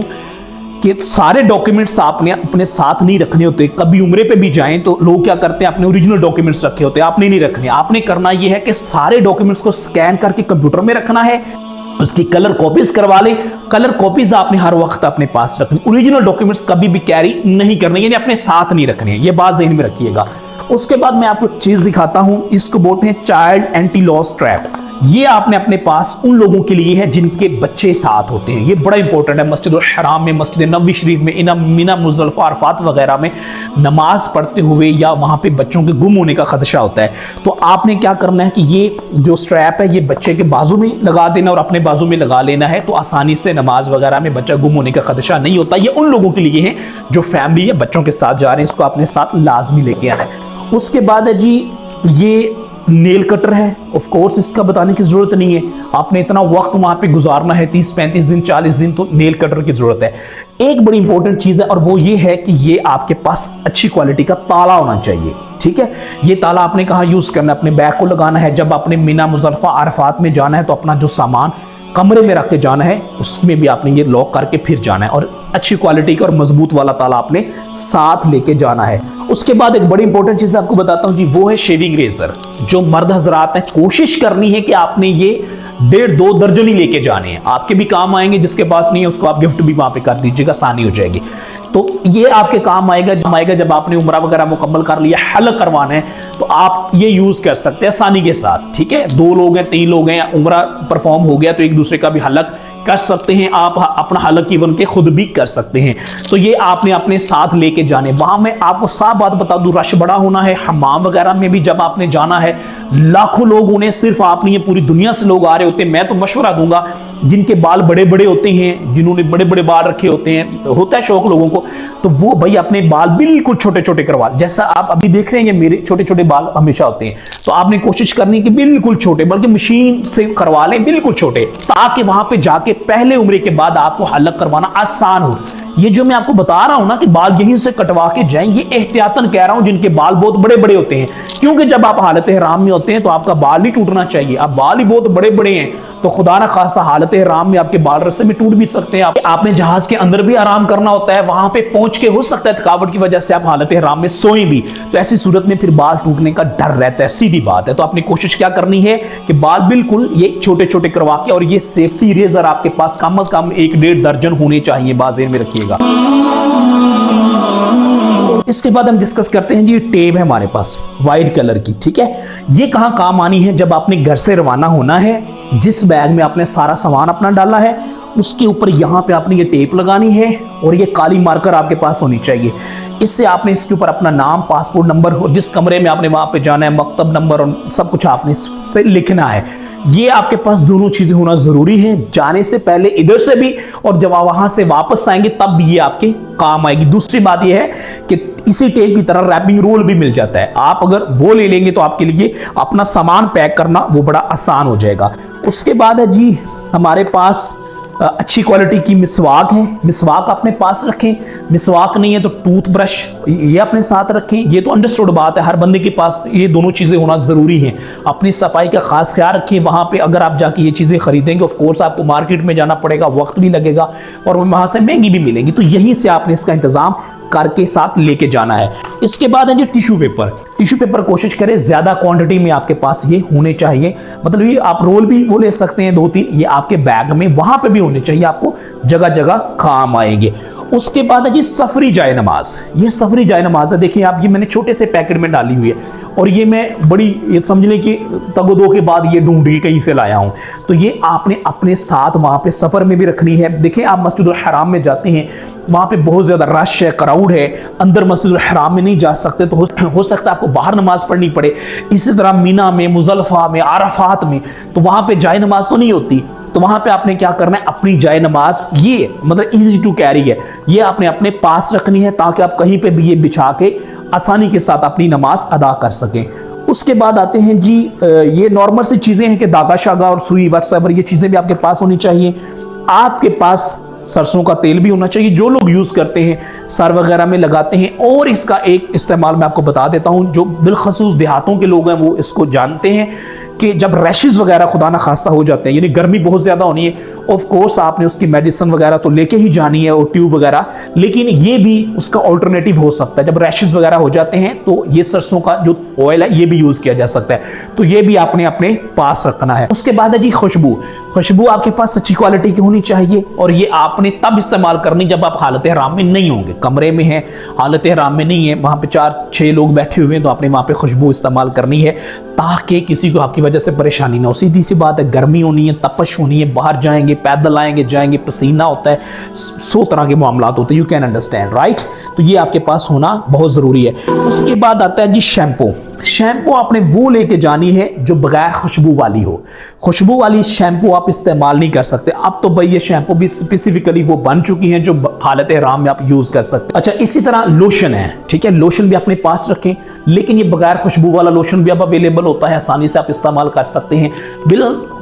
कि सारे डॉक्यूमेंट्स आपने अपने साथ नहीं रखने होते। कभी उम्रे पे भी जाएं तो लोग क्या करते हैं, अपने ओरिजिनल डॉक्यूमेंट्स रखे होते हैं, आपने नहीं रखने। आपने करना यह है कि सारे डॉक्यूमेंट्स को स्कैन करके कंप्यूटर में रखना है, उसकी कलर कॉपीज करवा ले। कलर कॉपीज आपने हर वक्त अपने पास रखनी, ओरिजिनल डॉक्यूमेंट्स कभी भी कैरी नहीं करने, यानी अपने साथ नहीं रखने, ये बात ज़हन में रखिएगा। उसके बाद मैं आपको चीज दिखाता हूं, इसको बोलते हैं चाइल्ड एंटी लॉस ट्रैप। ये आपने अपने पास उन लोगों के लिए है जिनके बच्चे साथ होते हैं, ये बड़ा इंपॉर्टेंट है। मस्जिद हराम में, मस्जिद नबवी शरीफ में, मीना मुज़दलिफ़ा अरफात वगैरह में नमाज पढ़ते हुए या वहां पे बच्चों के गुम होने का खदशा होता है। तो आपने क्या करना है कि ये जो स्ट्रैप है ये बच्चे के बाजू में लगा देना और अपने बाजू में लगा लेना है, तो आसानी से नमाज वगैरह में बच्चा गुम होने का खदशा नहीं होता। ये उन लोगों के लिए है जो फैमिली या बच्चों के साथ जा रहे हैं, इसको अपने साथ लाजमी लेके आना है। उसके बाद है जी ये नेल कटर है। ऑफ कोर्स इसका बताने की जरूरत नहीं है, आपने इतना वक्त वहां पे गुजारना है 30-35 दिन 40 दिन, तो नेल कटर की जरूरत है। एक बड़ी इंपॉर्टेंट चीज है और वो ये है कि ये आपके पास अच्छी क्वालिटी का ताला होना चाहिए, ठीक है। ये ताला आपने कहाँ यूज करना है, अपने बैग को लगाना है। जब आपने मीना मुज़दलिफ़ा अरफात में जाना है तो अपना जो सामान कमरे में रख के जाना है, उसमें भी आपने ये लॉक करके फिर जाना है, और अच्छी क्वालिटी का और मजबूत वाला ताला आपने साथ लेके जाना है। उसके बाद एक बड़ी इंपॉर्टेंट चीज आपको बताता हूं जी, वो है शेविंग रेजर। जो मर्द हजरात हैं कोशिश करनी है कि आपने ये 1.5-2 दर्जन ही लेके जाने हैं, आपके भी काम आएंगे। जिसके पास नहीं है उसको आप गिफ्ट भी वहां पे कर दीजिएगा, आसानी हो जाएगी। तो ये आपके काम आएगा जब आपने उम्रा वगैरह मुकम्मल कर लिया, हल्क करवाना है, तो आप ये यूज कर सकते हैं आसानी के साथ, ठीक है। 2 लोग हैं, 3 लोग हैं, उम्रा परफॉर्म हो गया तो एक दूसरे का भी हल्क कर सकते हैं, आप अपना हल्क की बन के खुद भी कर सकते हैं। तो ये आपने अपने साथ लेके जाने। वहां मैं आपको साफ बात बता दूं, रश बड़ा होना है। हमाम वगैरह में भी जब आपने जाना है, लाखों लोग उन्हें, सिर्फ आप नहीं है पूरी दुनिया से लोग आ रहे होते हैं। मैं तो मशवरा दूंगा जिनके बाल बड़े बड़े होते हैं, जिन्होंने बड़े बड़े बाल रखे होते हैं, होता है शौक लोगों को, तो वो भाई अपने बाल बिल्कुल छोटे छोटे करवा, जैसा आप अभी देख रहे हैं मेरे छोटे छोटे बाल हमेशा होते हैं। तो आपने कोशिश करनी है कि बिल्कुल छोटे, बल्कि मशीन से करवा लें बिल्कुल छोटे, ताकि वहां पे जाके पहले उम्रे के बाद आपको हल्क करवाना आसान हो। ये जो मैं आपको बता रहा हूं ना कि बाल यहीं से कटवा के जाएं, ये एहतियातन कह रहा हूं जिनके बाल बहुत बड़े बड़े होते हैं, क्योंकि जब आप हालत हराम में होते हैं तो आपका बाल नहीं टूटना चाहिए। आप बाल ही बहुत बड़े बड़े हैं तो खुदा ना खासा हालत हराम में आपके बाल रस्से में टूट भी सकते हैं। आपने जहाज के अंदर भी आराम करना होता है, वहां पे पहुंच के हो सकता है थकावट की वजह से आप हालत हराम में सोएं भी, तो ऐसी सूरत में फिर बाल टूटने का डर रहता है, सीधी बात है। तो आपने कोशिश क्या करनी है कि बाल बिल्कुल ये छोटे छोटे करवा के, और ये सेफ्टी रेजर आपके पास कम से कम 1-1.5 दर्जन होने चाहिए, बाज़ेर में रखिएगा। इसके बाद हम डिस्कस करते हैं, ये टेप है हमारे पास व्हाइट कलर की, ठीक है। ये कहां काम आनी है, जब आपने घर से रवाना होना है, जिस बैग में आपने सारा सामान अपना डाला है उसके ऊपर यहां पे आपने ये टेप लगानी है, और ये काली मार्कर आपके पास होनी चाहिए। इससे आपने इसके ऊपर अपना नाम, पासपोर्ट नंबर और जिस कमरे में आपने वहां पे जाना है, मकतब नंबर और सब कुछ आपने इससे लिखना है। ये आपके पास दोनों चीजें होना जरूरी है, जाने से पहले इधर से भी, और जब आप वहां से वापस आएंगे तब भी ये आपके काम आएगी। दूसरी बात ये है कि इसी टेप की तरह रैपिंग रोल भी मिल जाता है, आप अगर वो ले लेंगे तो आपके लिए अपना सामान पैक करना वो बड़ा आसान हो जाएगा। उसके बाद है जी हमारे पास अच्छी क्वालिटी की मिसवाक है, मिसवाक अपने पास रखें। मिसवाक नहीं है तो टूथब्रश ये अपने साथ रखें। ये तो अंडरस्टूड बात है, हर बंदे के पास ये दोनों चीज़ें होना ज़रूरी है। अपनी सफाई का खास ख्याल रखें। वहाँ पे अगर आप जाके ये चीज़ें खरीदेंगे, ऑफ कोर्स आपको मार्केट में जाना पड़ेगा, वक्त भी लगेगा और वहाँ से महंगी भी मिलेंगी, तो यहीं से आपने इसका इंतज़ाम करके साथ लेके जाना है। इसके बाद है जी टिश्यू पेपर। टिश्यू पेपर कोशिश करें ज़्यादा क्वांटिटी में आपके पास ये होने चाहिए, मतलब ये आप रोल भी वो ले सकते हैं 2-3, ये आपके बैग में वहाँ पे भी होने चाहिए, आपको जगह जगह काम आएंगे। उसके बाद है जी सफरी जाए नमाज। ये सफरी जाए नमाज है, देखिए आप, ये मैंने छोटे से पैकेट में डाली हुई है और ये मैं बड़ी, ये समझ लें कि तगदो के बाद ये ढूंढ के कहीं से लाया हूँ। तो ये आपने अपने साथ वहाँ पे सफ़र में भी रखनी है। देखिए आप मस्जिदुल हराम में जाते हैं, वहाँ पे बहुत ज़्यादा रश है, क्राउड है, अंदर मस्जिदुल हराम में नहीं जा सकते, तो हो सकता है आपको बाहर नमाज पढ़नी पड़े। इसी तरह मीना में, मुजल्फा में, आरफात में, तो वहाँ पे जाए नमाज तो नहीं होती, तो वहां पे आपने क्या करना है, अपनी जाए नमाज, ये मतलब इजी टू कैरी है, ये आपने अपने पास रखनी है ताकि आप कहीं पे भी ये बिछा के आसानी के साथ अपनी नमाज अदा कर सकें। उसके बाद आते हैं जी, ये नॉर्मल सी चीजें हैं कि धागा शागा और सुई व्हाट्सएवर, ये चीजें भी आपके पास होनी चाहिए। आपके पास सरसों का तेल भी होना चाहिए, जो लोग यूज करते हैं सर वगैरह में लगाते हैं। और इसका एक इस्तेमाल मैं आपको बता देता हूं, जो बिलखसूस देहातों के लोग हैं वो इसको जानते हैं कि जब रैशेस वगैरह खुदा ना खासा हो जाते हैं, यानी गर्मी बहुत ज्यादा होनी है, ऑफ कोर्स आपने उसकी मेडिसिन वगैरह तो लेके ही जानी है और ट्यूब वगैरह, लेकिन ये भी उसका ऑल्टरनेटिव हो सकता है। जब रैशेस वगैरह हो जाते हैं तो ये सरसों का जो ऑयल है ये भी यूज किया जा सकता है, तो ये भी आपने अपने पास रखना है। उसके बाद है जी खुशबू। खुशबू आपके पास अच्छी क्वालिटी की होनी चाहिए और ये आपने तब इस्तेमाल करनी जब आप हालत हराम में नहीं होंगे, कमरे में हैं, हालत हराम में नहीं है, वहां पे 4-6 लोग बैठे हुए हैं, तो आपने वहां पे खुशबू इस्तेमाल करनी है ताकि किसी को आपकी वजह से परेशानी ना हो। सीधी सी बात है, गर्मी होनी है, तपश होनी है, बाहर जाएंगे, पैदल आएंगे जाएंगे, पसीना होता है, 100 तरह के मामलात होते हैं, यू कैन अंडरस्टैंड राइट। तो ये आपके पास होना बहुत जरूरी है। उसके बाद आता है जी शैम्पू। शैम्पू आपने वो लेके जानी है जो बगैर खुशबू वाली हो। खुशबू वाली शैम्पू आप इस्तेमाल नहीं कर सकते। अब तो भाई ये शैम्पू भी स्पेसिफिकली वो बन चुकी हैं जो हालत हराम में आप यूज कर सकते। अच्छा, इसी तरह लोशन है, ठीक है, लोशन भी अपने पास रखें, लेकिन ये बगैर खुशबू वाला लोशन भी अब अवेलेबल होता है, आसानी से आप इस्तेमाल कर सकते हैं।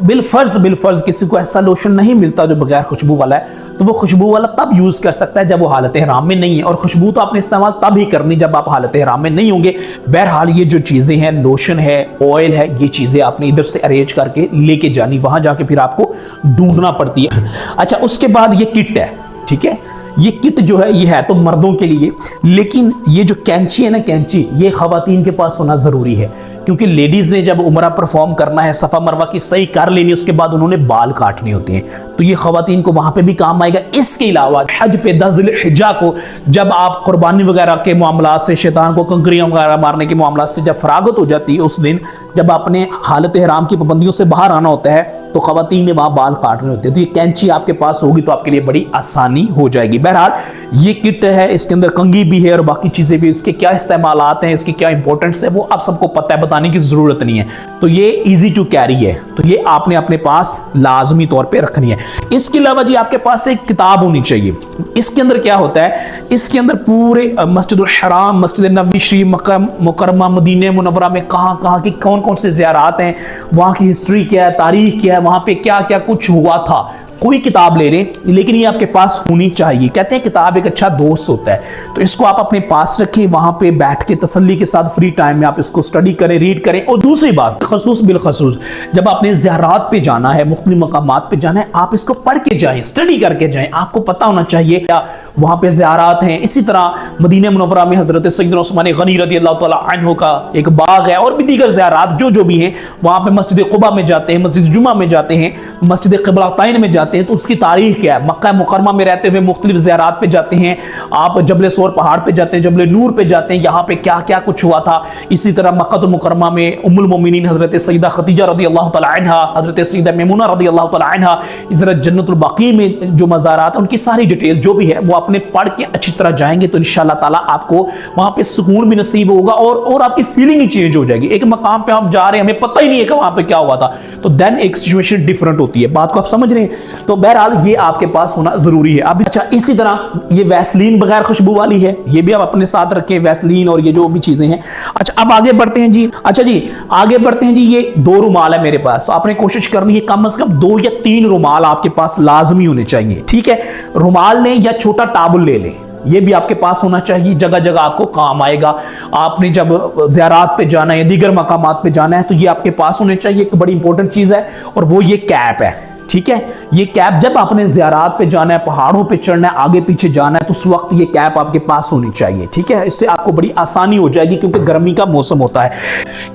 बिलफर्ज किसी को ऐसा लोशन नहीं मिलता जो बगैर खुशबू वाला है, तो वो खुशबू वाला तब यूज कर सकता है जब वो हालत हराम में नहीं है, और खुशबू तो आपने इस्तेमाल तब ही करनी जब आप हालत हराम में नहीं होंगे। बहरहाल ये जो चीजें हैं, लोशन है, ऑयल है, ये चीजें आपने इधर से अरेंज करके लेके जानी, वहां जाके फिर आपको ढूंढना पड़ती है। अच्छा, उसके बाद ये किट है, ठीक है, ये किट जो है ये है तो मर्दों के लिए, लेकिन ये जो कैंची है ना, कैंची ये खवातीन के पास होना जरूरी है, क्योंकि लेडीज ने जब उम्रा परफॉर्म करना है, सफा मरवा की सही कर लेनी, उसके बाद उन्होंने बाल काटने होते हैं, तो ये खवातीन को वहां पे भी काम आएगा। इसके अलावा हज पे 10 ज़िल-हिज्जा को जब आप कुर्बानी वगैरह के मामला से, शैतान को कंकरियां वगैरह मारने के मामला से जब फरागत हो जाती है, उस दिन जब आपने हालत हराम की पाबंदियों से बाहर आना होता है, तो खवातीन ने वहां बाल काटने होते हैं, तो ये कैंची आपके पास होगी तो आपके लिए बड़ी आसानी हो जाएगी। बहरहाल ये किट है, इसके अंदर कंघी भी है और बाकी चीजें भी, इसके क्या इस्तेमाल आते हैं, इसकी क्या इंपॉर्टेंस है, वो आप सबको पता है, बताने की जरूरत नहीं है। तो ये इजी टू कैरी है, तो ये आपने अपने पास लाजमी तौर पे रखनी है। इसके अलावा जी आपके पास एक किताब होनी चाहिए। इसके अंदर क्या होता है, इसके अंदर पूरे मस्जिदुल हराम, मस्जिद नबवी शरीफ, मक्का मुकर्रमा, मदीने मुनव्वरा में कहां की कौन कौन से ज़ियारात हैं, वहां की हिस्ट्री क्या है, तारीख क्या है, वहां पे क्या क्या कुछ हुआ था, कोई किताब ले लें, लेकिन ये आपके पास होनी चाहिए। कहते हैं किताब एक अच्छा दोस्त होता है, तो इसको आप अपने पास रखें, वहां पे बैठ के तसल्ली के साथ फ्री टाइम में आप इसको स्टडी करें, रीड करें। और दूसरी बात, खसूस बिलखसूस जब आपने ज़ियारात पे जाना है, मुख्तलिफ मकामात पे जाना है, आप इसको पढ़ के जाएं, स्टडी करके जाएं, आपको पता होना चाहिए क्या वहां पे ज़ियारात हैं। इसी तरह मदीना मुनव्वरा में हजरत सैयदना उस्मान गनी रज़ियल्लाहु तआला अन्हु का एक बाग है, और भी दीगर ज़ियारात जो भी हैं, वहां पे मस्जिद क़ुबा में जाते हैं, मस्जिद जुमा में जाते हैं, मस्जिद क़िबलतैन में जाते हैं, तो उसकी तारीख क्या है, मक्का मुकरमा में रहते हुए मुख्तलिफ ज़ियारात पे जाते हैं, आप जबल सोर पहाड़ पे जाते हैं, जबल नूर पे जाते हैं, यहाँ पे क्या क्या कुछ हुआ था। इसी तरह मक्का मुकरमा में उम्मुल मोमिनीन हजरत सईदा खदीजा रज़ियल्लाहु तआला अन्हा, हजरत सईदा मैमूना रज़ियल्लाहु तआला अन्हा, इस तरह जन्नतुल बाकी में जो मज़ारात हैं, उनकी सारी डिटेल्स जो भी है वो अपने पढ़ के अच्छी तरह जाएंगे तो इंशाअल्लाह ताला आपको वहां पे सुकून भी नसीब होगा और आपकी फीलिंग ही चेंज हो जाएगी। एक मकाम पे आप जा रहे हैं, हमें पता ही नहीं है कि वहां पे क्या हुआ था, तो देन एक सिचुएशन डिफरेंट होती है। बात को आप समझ रहे हैं। तो बहरहाल ये आपके पास होना जरूरी है। अब अच्छा, इसी तरह ये वैसलीन बगैर खुशबू वाली है, ये भी आप अपने साथ रखें, वैसलीन और ये जो भी चीजें हैं। अच्छा, अब आगे बढ़ते हैं जी। अच्छा जी, आगे बढ़ते हैं जी। ये 2 रुमाल है मेरे पास, तो आपने कोशिश करनी है कम से कम 2 या 3 रुमाल आपके पास लाजमी होने चाहिए। ठीक है, रुमाल लें या छोटा टावल ले लें, ये भी आपके पास होना चाहिए, जगह जगह आपको काम आएगा। आपने जब ज़ियारत पे जाना है, दीगर मकामात पे जाना है, तो ये आपके पास होने चाहिए। एक बड़ी इंपॉर्टेंट चीज़ है, और वो ये कैप है। ठीक है, ये कैप जब आपने ज़ियारत पे जाना है, पहाड़ों पे चढ़ना है, आगे पीछे जाना है, तो उस वक्त ये कैप आपके पास होनी चाहिए। ठीक है, इससे आपको बड़ी आसानी हो जाएगी, क्योंकि गर्मी का मौसम होता है।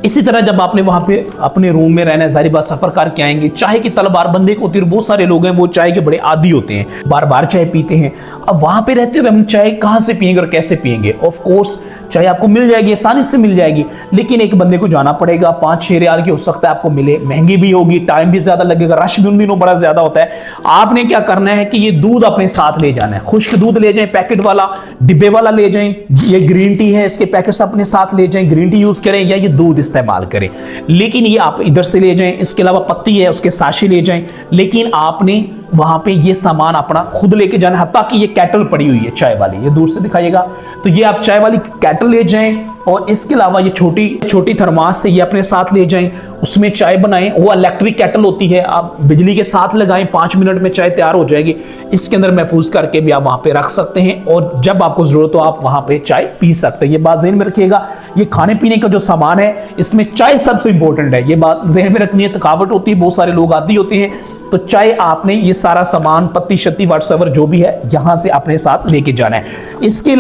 इसी तरह जब आपने वहां पे अपने रूम में रहना है, ज़ाहिर बात सफर करके आएंगे, चाय की तलबार बंदे को होती है, बहुत सारे लोग हैं वो चाय के बड़े आदी होते हैं, बार बार चाय पीते हैं। अब वहां पे रहते हुए हम चाय कहां से पियेंगे और कैसे पियेंगे? ऑफ कोर्स चाय आपको मिल जाएगी, आसानी से मिल जाएगी, लेकिन एक बंदे को जाना पड़ेगा, 5-6 रियाल की हो सकता है आपको मिले, महंगी भी होगी, टाइम भी ज्यादा लगेगा, रश भी उन दिनों बड़ा ज्यादा होता है। आपने क्या करना है कि ये दूध अपने साथ ले जाना है, खुश्क दूध ले जाएं, पैकेट वाला, डिब्बे वाला ले जाएं। ये ग्रीन टी है, इसके पैकेट्स अपने साथ ले जाएं, ग्रीन टी यूज करें या ये दूध इस्तेमाल करें, लेकिन ये आप इधर से ले जाएं। इसके अलावा पत्ती है, उसके साशे ले जाएं, लेकिन आपने वहां पे ये सामान अपना खुद लेके जाना है। ताकि ये कैटल पड़ी हुई है चाय वाली, ये दूर से दिखाइएगा, तो ये आप चाय वाली कैटल ले जाएं, और इसके अलावा ये छोटी छोटी थर्मास से ये अपने साथ ले जाएं, उसमें चाय बनाएं। वो इलेक्ट्रिक कैटल होती है, आप बिजली के साथ लगाएं, 5 मिनट में चाय तैयार हो जाएगी। इसके अंदर महफूज करके भी आप वहां पे रख सकते हैं, और जब आपको जरूरत हो आप वहां पे चाय पी सकते हैं। ये बात ज़हन में रखिएगा, ये खाने पीने का जो सामान है इसमें चाय सबसे इंपॉर्टेंट है, ये बात ज़हन में रखनी है। थकावट होती है, बहुत सारे लोग आदी होते हैं, तो चाय आपने ये सारा सामान, पत्ती शत्ती व्हाट्सएवर जो भी है, यहां से अपने साथ लेके जाना है। इसके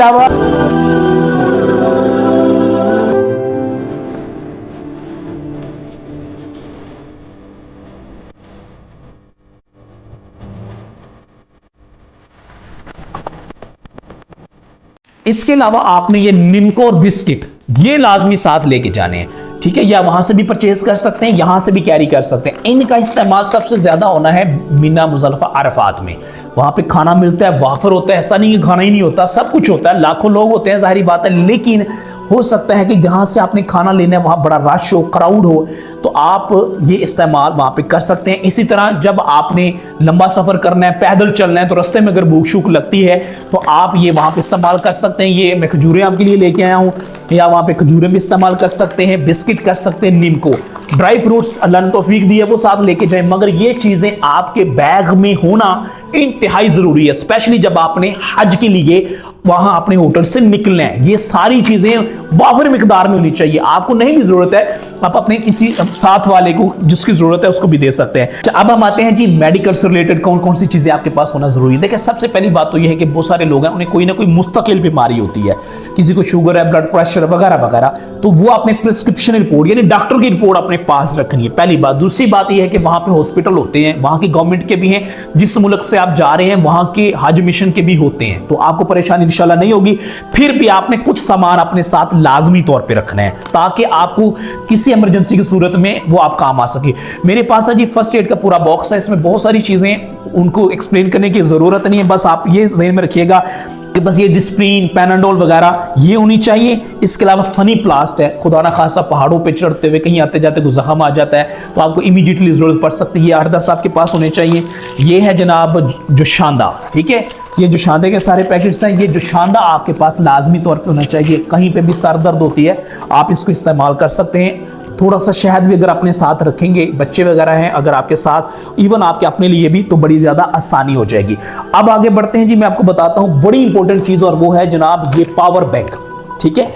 अलावा आपने ये निम्को और बिस्किट ये लाजमी साथ लेके जाने हैं। ठीक है, या वहां से भी परचेज कर सकते हैं, यहां से भी कैरी कर सकते हैं। इनका इस्तेमाल सबसे ज्यादा होना है मीना, मुजल्फा, अरफात में। वहां पे खाना मिलता है, वाफर होता है, ऐसा नहीं कि खाना ही नहीं होता, सब कुछ होता है, लाखों लोग होते हैं, जाहिर बात है। लेकिन हो सकता है कि जहां से आपने खाना लेना है वहां बड़ा रश हो, क्राउड हो, तो आप ये इस्तेमाल वहां पे कर सकते हैं। इसी तरह जब आपने लंबा सफर करना है, पैदल चलना है, तो रास्ते में अगर भूख शूख लगती है तो आप ये वहां पे इस्तेमाल कर सकते हैं। ये मैं खजूरें आपके लिए लेके आया हूं, या वहां पे खजूरें भी इस्तेमाल कर सकते हैं, बिस्किट कर सकते हैं, नीम को, ड्राई फ्रूट्स अल्लाह ने तौफीक दी है वो साथ लेके जाएं। मगर ये चीजें आपके बैग में होना इंतहाई जरूरी है, स्पेशली जब आपने हज के लिए वहां अपने होटल से निकलना है। ये सारी चीजें वाफिर मिकदार में होनी चाहिए। आपको नहीं भी जरूरत है, आप अपने किसी साथ वाले को जिसकी जरूरत है उसको भी दे सकते हैं। अब हम आते हैं जी मेडिकल से रिलेटेड कौन कौन सी चीजें आपके पास होना जरूरी है। देखिए, सबसे पहली बात तो यह है कि बहुत सारे लोग हैं उन्हें कोई ना कोई मुस्तकिल बीमारी होती है, किसी को शुगर है, ब्लड प्रेशर वगैरह वगैरह, तो वो अपने प्रिस्क्रिप्शन रिपोर्ट यानी डॉक्टर की रिपोर्ट अपने पास रखनी है, पहली बात। दूसरी बात यह है कि वहां पे हॉस्पिटल होते हैं, वहां की गवर्नमेंट के भी हैं, जिस मुल्क से आप जा रहे हैं वहां के हज मिशन के भी होते हैं, तो आपको परेशानी इंशाल्लाह नहीं होगी। फिर भी आपने कुछ सामान अपने साथ लाजमी तौर पे रखना है, ताकि आपको किसी इमरजेंसी की सूरत में वो आप काम आ सके। मेरे पास है जी फर्स्ट एड का पूरा बॉक्स है, इसमें बहुत सारी चीजें, उनको एक्सप्लेन करने की जरूरत नहीं है, बस आप ये ज़हन में रखिएगा कि बस ये डिस्प्रिन, पैनाडोल वगैरह ये होनी चाहिए। इसके अलावा सनी प्लास्ट है, खुदा ना खासा पहाड़ों पे चढ़ते हुए कहीं आते जाते कोई जख्म आ जाता है तो आपको इमीडिएटली जरूरत पड़ सकती है, 8-10 आपके पास होने चाहिए। ये है जनाब जो शांदा, ठीक है, ये जो शांदे के सारे पैकेट्स हैं, ये जो शांदा आपके पास लाजमी तौर पे होना चाहिए। कहीं पे भी सर दर्द होती है आप इसको इस्तेमाल कर सकते हैं। थोड़ा सा शहद भी अगर अपने साथ रखेंगे, बच्चे वगैरह हैं अगर आपके साथ, इवन आपके अपने लिए भी, तो बड़ी ज्यादा आसानी हो जाएगी। अब आगे बढ़ते हैं जी, मैं आपको बताता हूं बड़ी इंपॉर्टेंट चीज, और वो है जनाब ये पावर बैंक। ठीक है,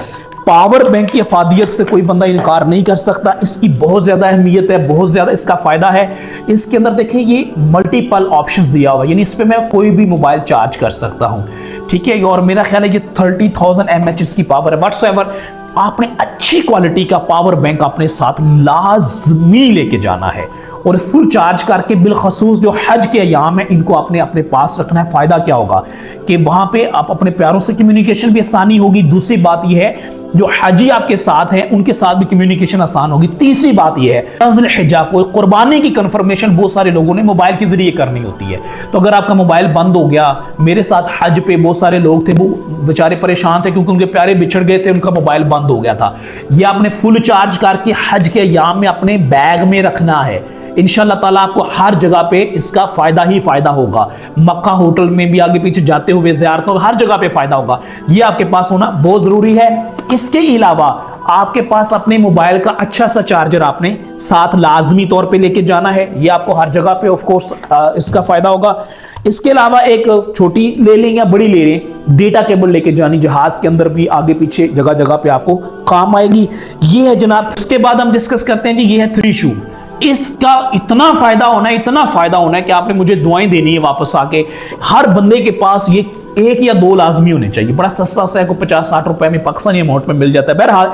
पावर बैंक की अफादियत से कोई बंदा इनकार नहीं कर सकता, इसकी बहुत ज्यादा अहमियत है, बहुत ज्यादा इसका फायदा है। इसके अंदर देखें ये मल्टीपल ऑप्शंस दिया हुआ है, यानी इस पे मैं कोई भी मोबाइल चार्ज कर सकता हूं। ठीक है, और मेरा ख्याल है ये 30,000 mAh की पावर है। व्हाट्सएवर आपने अच्छी क्वालिटी का पावर बैंक अपने साथ लाजमी लेके जाना है, और फुल चार्ज करके बिलखसूस जो हज के अयाम है इनको आपने अपने पास रखना है। फायदा क्या होगा कि वहां पे आप अपने प्यारों से कम्युनिकेशन भी आसानी होगी। दूसरी बात यह है जो हाजी आपके साथ हैं उनके साथ भी कम्युनिकेशन आसान होगी। तीसरी बात यह है नज़्र हिजाब, कोई कुर्बानी की कंफर्मेशन बहुत सारे लोगों ने मोबाइल के जरिए करनी होती है, तो अगर आपका मोबाइल बंद हो गया, मेरे साथ हज पे बहुत सारे लोग थे वो बेचारे परेशान थे क्योंकि उनके प्यारे बिछड़ गए थे, उनका मोबाइल बंद हो गया था। ये आपने फुल चार्ज करके हज के अयाम में अपने बैग में रखना है। इंशाअल्लाह ताला आपको हर जगह पे इसका फायदा ही फायदा होगा। मक्का होटल में भी आगे पीछे जाते हुए ज़ियारतों हर जगह पे फायदा होगा। ये आपके पास होना बहुत जरूरी है। इसके अलावा आपके पास अपने मोबाइल का अच्छा सा चार्जर आपने साथ लाजमी तौर पे लेके जाना है। ये आपको हर जगह पे ऑफ कोर्स इसका फायदा होगा। इसके अलावा एक छोटी ले लें या बड़ी ले लें, डेटा केबल लेके जानी, जहाज के अंदर भी आगे पीछे जगह जगह पे आपको काम आएगी। ये है जनाब। इसके बाद हम डिस्कस करते हैं जी, ये है 3 शू। इसका इतना फायदा होना है कि आपने मुझे दुआएं देनी है वापस आके। हर बंदे के पास ये 1 या 2 लाजमी होने चाहिए। बड़ा सस्ता सा है, को 50-60 रुपए में पाकिस्तानी अमाउंट में मिल जाता है। बहरहाल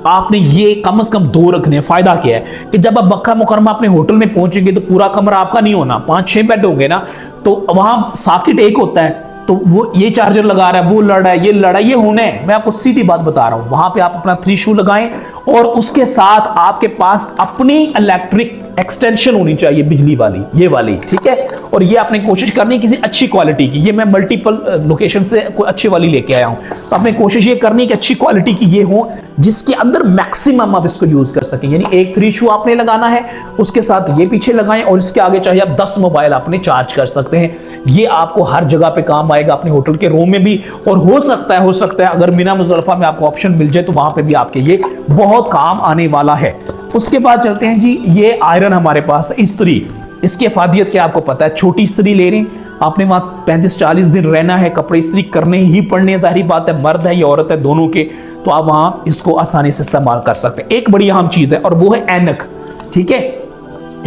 आपने ये कम से कम 2 रखने हैं। फायदा क्या है कि जब आप मक्का मुकरमा अपने होटल में पहुंचेंगे तो पूरा कमरा आपका नहीं होना, 5-6 बेड होंगे ना, तो वहां सॉकेट एक होता है, तो वो ये चार्जर लगा रहा है, वो लड़ रहा है, ये लड़ा, ये होने है। मैं आपको सीधी बात बता रहा हूं, वहां पे आप अपना 3 शू लगाएं और उसके साथ आपके पास अपनी इलेक्ट्रिक एक्सटेंशन होनी चाहिए, बिजली वाली, ये वाली, ठीक है। और ये आपने कोशिश करनी है किसी अच्छी क्वालिटी की। ये मैं मल्टीपल लोकेशन से कोई अच्छी वाली लेके आया हूं, तो आपने कोशिश ये करनी है कि अच्छी क्वालिटी की ये हो जिसके अंदर मैक्सिमम आप इसको यूज कर सकें। यानी एक 3 शू आपने लगाना है, उसके साथ ये पीछे लगाएं और इसके आगे चाहिए आप 10 मोबाइल आपने चार्ज कर सकते हैं। ये आपको हर जगह पे काम आएगा, अपने होटल के रूम में भी। और हो सकता है अगर मीना मुजफ्फरनगर में आपको ऑप्शन मिल जाए तो वहां पे भी आपके ये बहुत काम आने वाला है। उसके बाद चलते हैं जी, ये आयरन हमारे पास, इस्त्री। इसकी अफादियत क्या आपको पता है? छोटी इस्त्री ले रहे हैं आपने, वहां 35-40 दिन रहना है, कपड़े इस्त्री करने ही पड़ने, जाहिर बात है, मर्द है या औरत है दोनों के, तो आप वहां इसको आसानी से इस्तेमाल कर सकते हैं। एक बड़ी अहम चीज है और वो है ऐनक, ठीक है।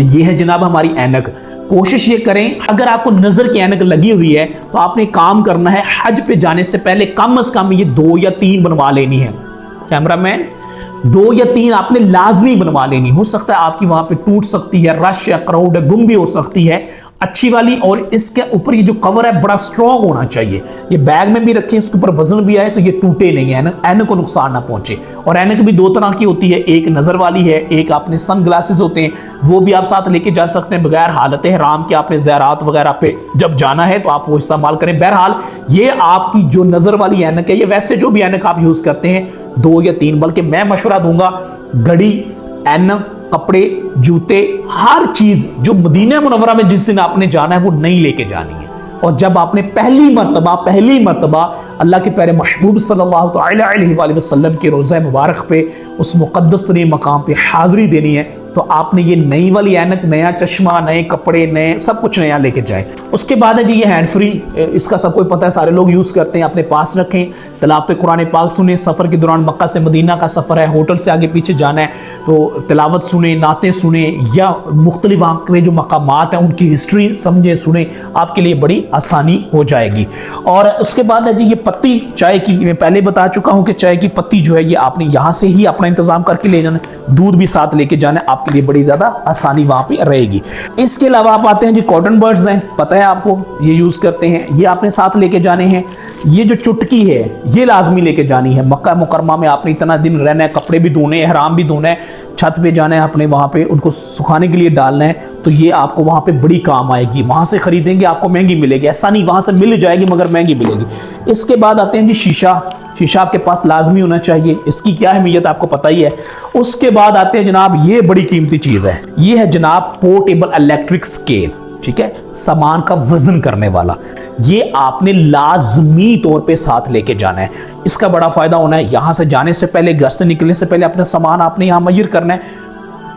ये है जनाब हमारी ऐनक। कोशिश ये करें, अगर आपको नजर की ऐनक लगी हुई है तो आपने काम करना है, हज पे जाने से पहले कम से कम ये 2 या 3 बनवा लेनी है। कैमरामैन, 2 या 3 आपने लाजमी बनवा लेनी। हो सकता है आपकी वहां पे टूट सकती है, रश या क्राउड है, गुम भी हो सकती है, अच्छी वाली। और इसके ऊपर ये जो कवर है बड़ा स्ट्रॉन्ग होना चाहिए। ये बैग में भी रखें, इसके ऊपर वजन भी आए तो ये टूटे नहीं, ऐनक को नुकसान ना पहुंचे। और ऐनक भी 2 तरह की होती है, एक नजर वाली है, एक आपने सन ग्लासेस होते हैं, वो भी आप साथ लेके जा सकते हैं बगैर हालत हराम के। आपने ज़ियारत वगैरह पे जब जाना है तो आप वो इस्तेमाल करें। बहरहाल ये आपकी जो नजर वाली ऐनक है, ये वैसे जो भी ऐनक आप यूज करते हैं 2 या 3, बल्कि मैं मशवरा दूंगा घड़ी, ऐनक, कपड़े, जूते, हर चीज जो मदीना मुनव्वरा में जिस दिन आपने जाना है वो नहीं लेके जानी है। और जब आपने पहली मर्तबा अल्लाह के प्यारे महबूब सल्लल्लाहु अलैहि वसल्लम के रोज़ा मुबारक पे उस मुक़द्दस तरीन मकाम पे हाज़िरी देनी है, तो आपने ये नई वाली ऐनक, नया चश्मा, नए कपड़े, नए सब कुछ नया लेके जाएं। उसके बाद है जी ये हैंड फ्री। इसका सबको पता है, सारे लोग यूज़ करते हैं, अपने पास रखें। तिलावत कुरान पाक सुने। सफ़र के दौरान मक्का से मदीना का सफ़र है, होटल से आगे पीछे जाना है तो तिलावत सुने, नाते सुने, या मुख्तलिफ वहाँ के जो मकामात हैं उनकी हिस्ट्री समझे, सुने, आपके लिए बड़ी आसानी हो जाएगी। और उसके बाद है जी ये पत्ती चाय की। मैं पहले बता चुका हूं कि चाय की पत्ती जो है ये आपने यहां से ही अपना इंतजाम करके ले जाना, दूध भी साथ लेके जाना, आपके लिए बड़ी ज्यादा आसानी वहां पे रहेगी। इसके अलावा आप आते हैं जी कॉटन बर्ड्स हैं, पता है आपको, ये यूज करते हैं, ये आपने साथ लेके जाने हैं। ये जो चुटकी है ये लाजमी लेके जानी है। मक्का मुकरमा में आपने इतना दिन रहना है, कपड़े भी धोने, एहराम भी धोना है, छत पे जाना है अपने, वहां पे उनको सुखाने के लिए डालना है, तो ये आपको वहां पे बड़ी काम आएगी। वहां से खरीदेंगे आपको महंगी मिलेगी, ऐसा नहीं वहां से मिल जाएगी मगर महंगी मिलेगी। इसके बाद आते हैं जी शीशा। शीशा आपके पास लाजमी होना चाहिए, इसकी क्या अहमियत आपको पता ही है। उसके बाद आते हैं जनाब, ये बड़ी कीमती चीज है, ये है जनाब पोर्टेबल इलेक्ट्रिक स्केल, ठीक है, सामान का वजन करने वाला। ये आपने लाजमी तौर पे साथ लेके जाना है। इसका बड़ा फायदा होना है, यहां से जाने से पहले, घर से निकलने से पहले अपना सामान आपने यहां मय्यर करना है।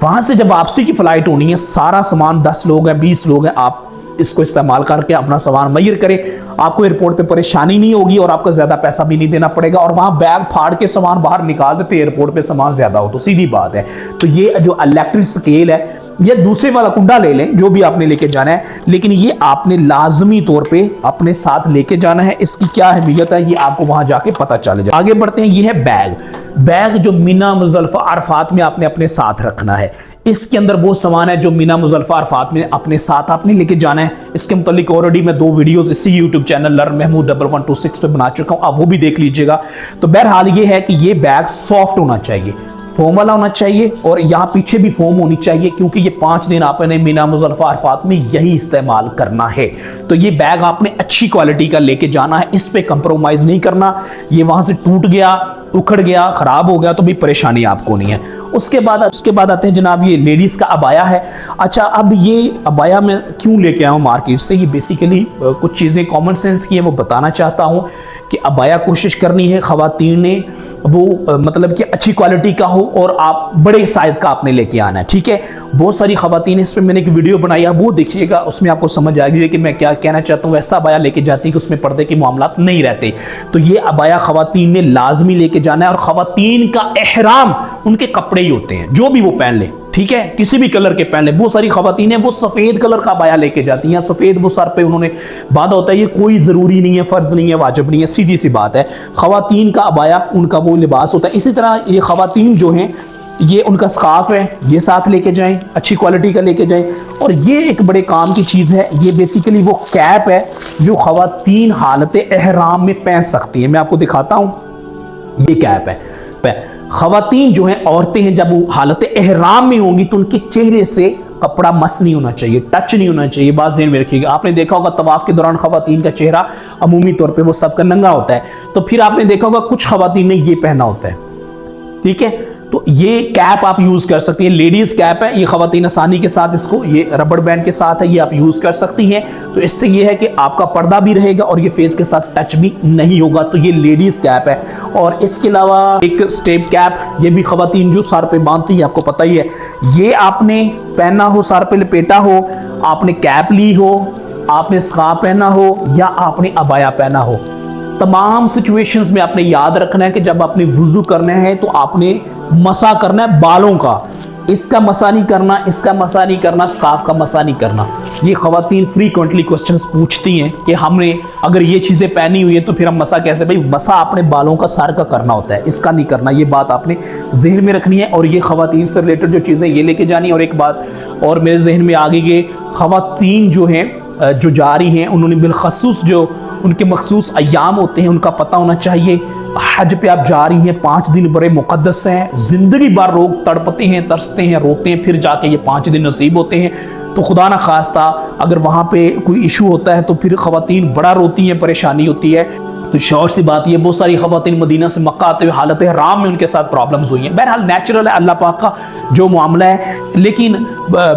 वहां से जब वापसी की फ्लाइट होनी है, सारा सामान, 10 लोग हैं, 20 लोग हैं, आप इसको इस्तेमाल करके अपना सामान मय्यर करें। आपको एयरपोर्ट पे परेशानी नहीं होगी और आपको ज्यादा पैसा भी नहीं देना पड़ेगा। और वहां बैग फाड़ के सामान बाहर निकाल देते एयरपोर्ट पे, सामान ज्यादा हो तो सीधी बात है। तो ये जो इलेक्ट्रिक स्केल है, ये दूसरे वाला कुंडा ले लें जो भी आपने लेके जाना है, लेकिन ये आपने लाजमी तौर पे अपने साथ लेके जाना है। इसकी क्या अहमियत है ये आपको वहां जाके पता चले जाए। आगे बढ़ते हैं, ये है बैग। बैग जो मीना मुज़दलिफ़ा अरफात में आपने अपने साथ रखना है। इसके अंदर वो सामान है जो मीना मुज़दलिफ़ा अरफात में अपने साथ आपने लेके जाना है। इसके मुतालिक ऑलरेडी मैं 2 वीडियोस इसी यूट्यूब चैनल लर्न महमूद 1126 पे बना चुका हूं, आप वो भी देख लीजिएगा। तो बहरहाल ये है कि ये बैग सॉफ्ट होना चाहिए, फोम वाला होना चाहिए और यहाँ पीछे भी फोम होनी चाहिए, क्योंकि ये 5 दिन आपने मीना मुज़ल्लफ़ा अरफात में यही इस्तेमाल करना है। तो ये बैग आपने अच्छी क्वालिटी का लेके जाना है, इस पे कंप्रोमाइज़ नहीं करना। ये वहाँ से टूट गया, उखड़ गया, ख़राब हो गया तो भी परेशानी आपको नहीं है। उसके बाद आते हैं जनाब ये लेडीज़ का अबाया है। अच्छा, अब ये अबाया मैं क्यों लेके आया हूँ मार्केट से, ये बेसिकली कुछ चीज़ें कॉमन सेंस की है वो बताना चाहता हूँ कि अबाया कोशिश करनी है ख़वातीन ने वो मतलब कि अच्छी क्वालिटी का हो और आप बड़े साइज़ का आपने लेके आना है, ठीक है। बहुत सारी ख़वातीन, इस पर मैंने एक वीडियो बनाई है, वो देखिएगा, उसमें आपको समझ आ गई कि मैं क्या कहना चाहता हूँ। ऐसा अबाया लेके जाती है कि उसमें पर्दे के मामलात नहीं रहते। तो ये अबाया ख़वातीन ने लाजमी लेके जाना है। और ख़वातीन का एहराम उनके कपड़े ही होते हैं, जो भी वो पहन ले, ठीक है, किसी भी कलर के पहन ले। बहुत सारी ख़वातीन हैं वो सफ़ेद कलर का अबाया लेके जाती हैं, सफ़ेद वो सर पे उन्होंने बांधा होता है। ये कोई ज़रूरी नहीं है, फ़र्ज़ नहीं है, वाजिब नहीं है, सीधी सी बात है। ख़वातीन का अबाया उनका वो लिबास होता है। इसी तरह ये ख़वातीन जो हैं, ये उनका स्कार्फ है, ये साथ लेके जाएं, अच्छी क्वालिटी का लेके जाएं। और ये एक बड़े काम की चीज़ है, ये बेसिकली वो कैप है जो ख़वातीन हालत एहराम में पहन सकती हैं। मैं आपको दिखाता हूँ, ये कैप है। ख़वातीन जो हैं, औरतें हैं, जब वो हालत एहराम में होंगी तो उनके चेहरे से कपड़ा मस नहीं होना चाहिए, टच नहीं होना चाहिए। बात ज़हन में रखिएगा। आपने देखा होगा तवाफ के दौरान ख़वातीन का चेहरा अमूमी तौर पे वो सबका नंगा होता है, तो फिर आपने देखा होगा कुछ ख़वातीन ने ये पहना होता है, ठीक है। तो ये कैप आप यूज़ कर सकती हैं, लेडीज़ कैप है, ये ख़वातीन आसानी के साथ इसको, ये रबड़ बैंड के साथ है, ये आप यूज़ कर सकती हैं। तो इससे ये है कि आपका पर्दा भी रहेगा और ये फेस के साथ टच भी नहीं होगा। तो ये लेडीज़ कैप है। और इसके अलावा एक स्टेप कैप, ये भी ख़वातीन जो सर पे बांधती है, आपको पता ही है, ये आपने पहना हो, सर पे लपेटा हो, आपने कैप ली हो, आपने स्कार्फ पहना हो या आपने अबाया पहना हो, तमाम सिचुएशंस में आपने याद रखना है कि जब आपने वुज़ू करना है तो आपने मसा करना है बालों का, इसका मसा नहीं करना, इसका मसा नहीं करना, स्कार्फ का मसा नहीं करना। ये ख़वातीन फ्रीक्वेंटली क्वेश्चंस पूछती हैं कि हमने अगर ये चीज़ें पहनी हुई है तो फिर हम मसा कैसे? भाई मसा अपने बालों का, सर का करना होता है, इसका नहीं करना। ये बात आपने जहन में रखनी है। और ये ख़वातीन से रिलेटेड जो चीज़ें ये लेके जानी है। और एक बात और मेरे जहन में आ गई कि ख़वातीन जो हैं, जो जा रही हैं, उन्होंने बिलखसूस जो उनके मखसूस अय्याम होते हैं उनका पता होना चाहिए। हज पे आप जा रही हैं, 5 दिन बड़े मुकद्दस हैं, जिंदगी भर लोग तड़पते हैं, तरसते हैं, रोते हैं, फिर जाके ये 5 दिन नसीब होते हैं। तो खुदा न खास्ता अगर वहाँ पे कोई इशू होता है तो फिर ख़वातीन बड़ा रोती हैं, परेशानी होती है। तो शौर सी बात ये, बहुत सारी ख़वातीन मदीना से मक्का आते हुए हालत हराम में उनके साथ प्रॉब्लम्स हुई हैं। बहरहाल नेचुरल है, अल्लाह पाक का जो मामला है, लेकिन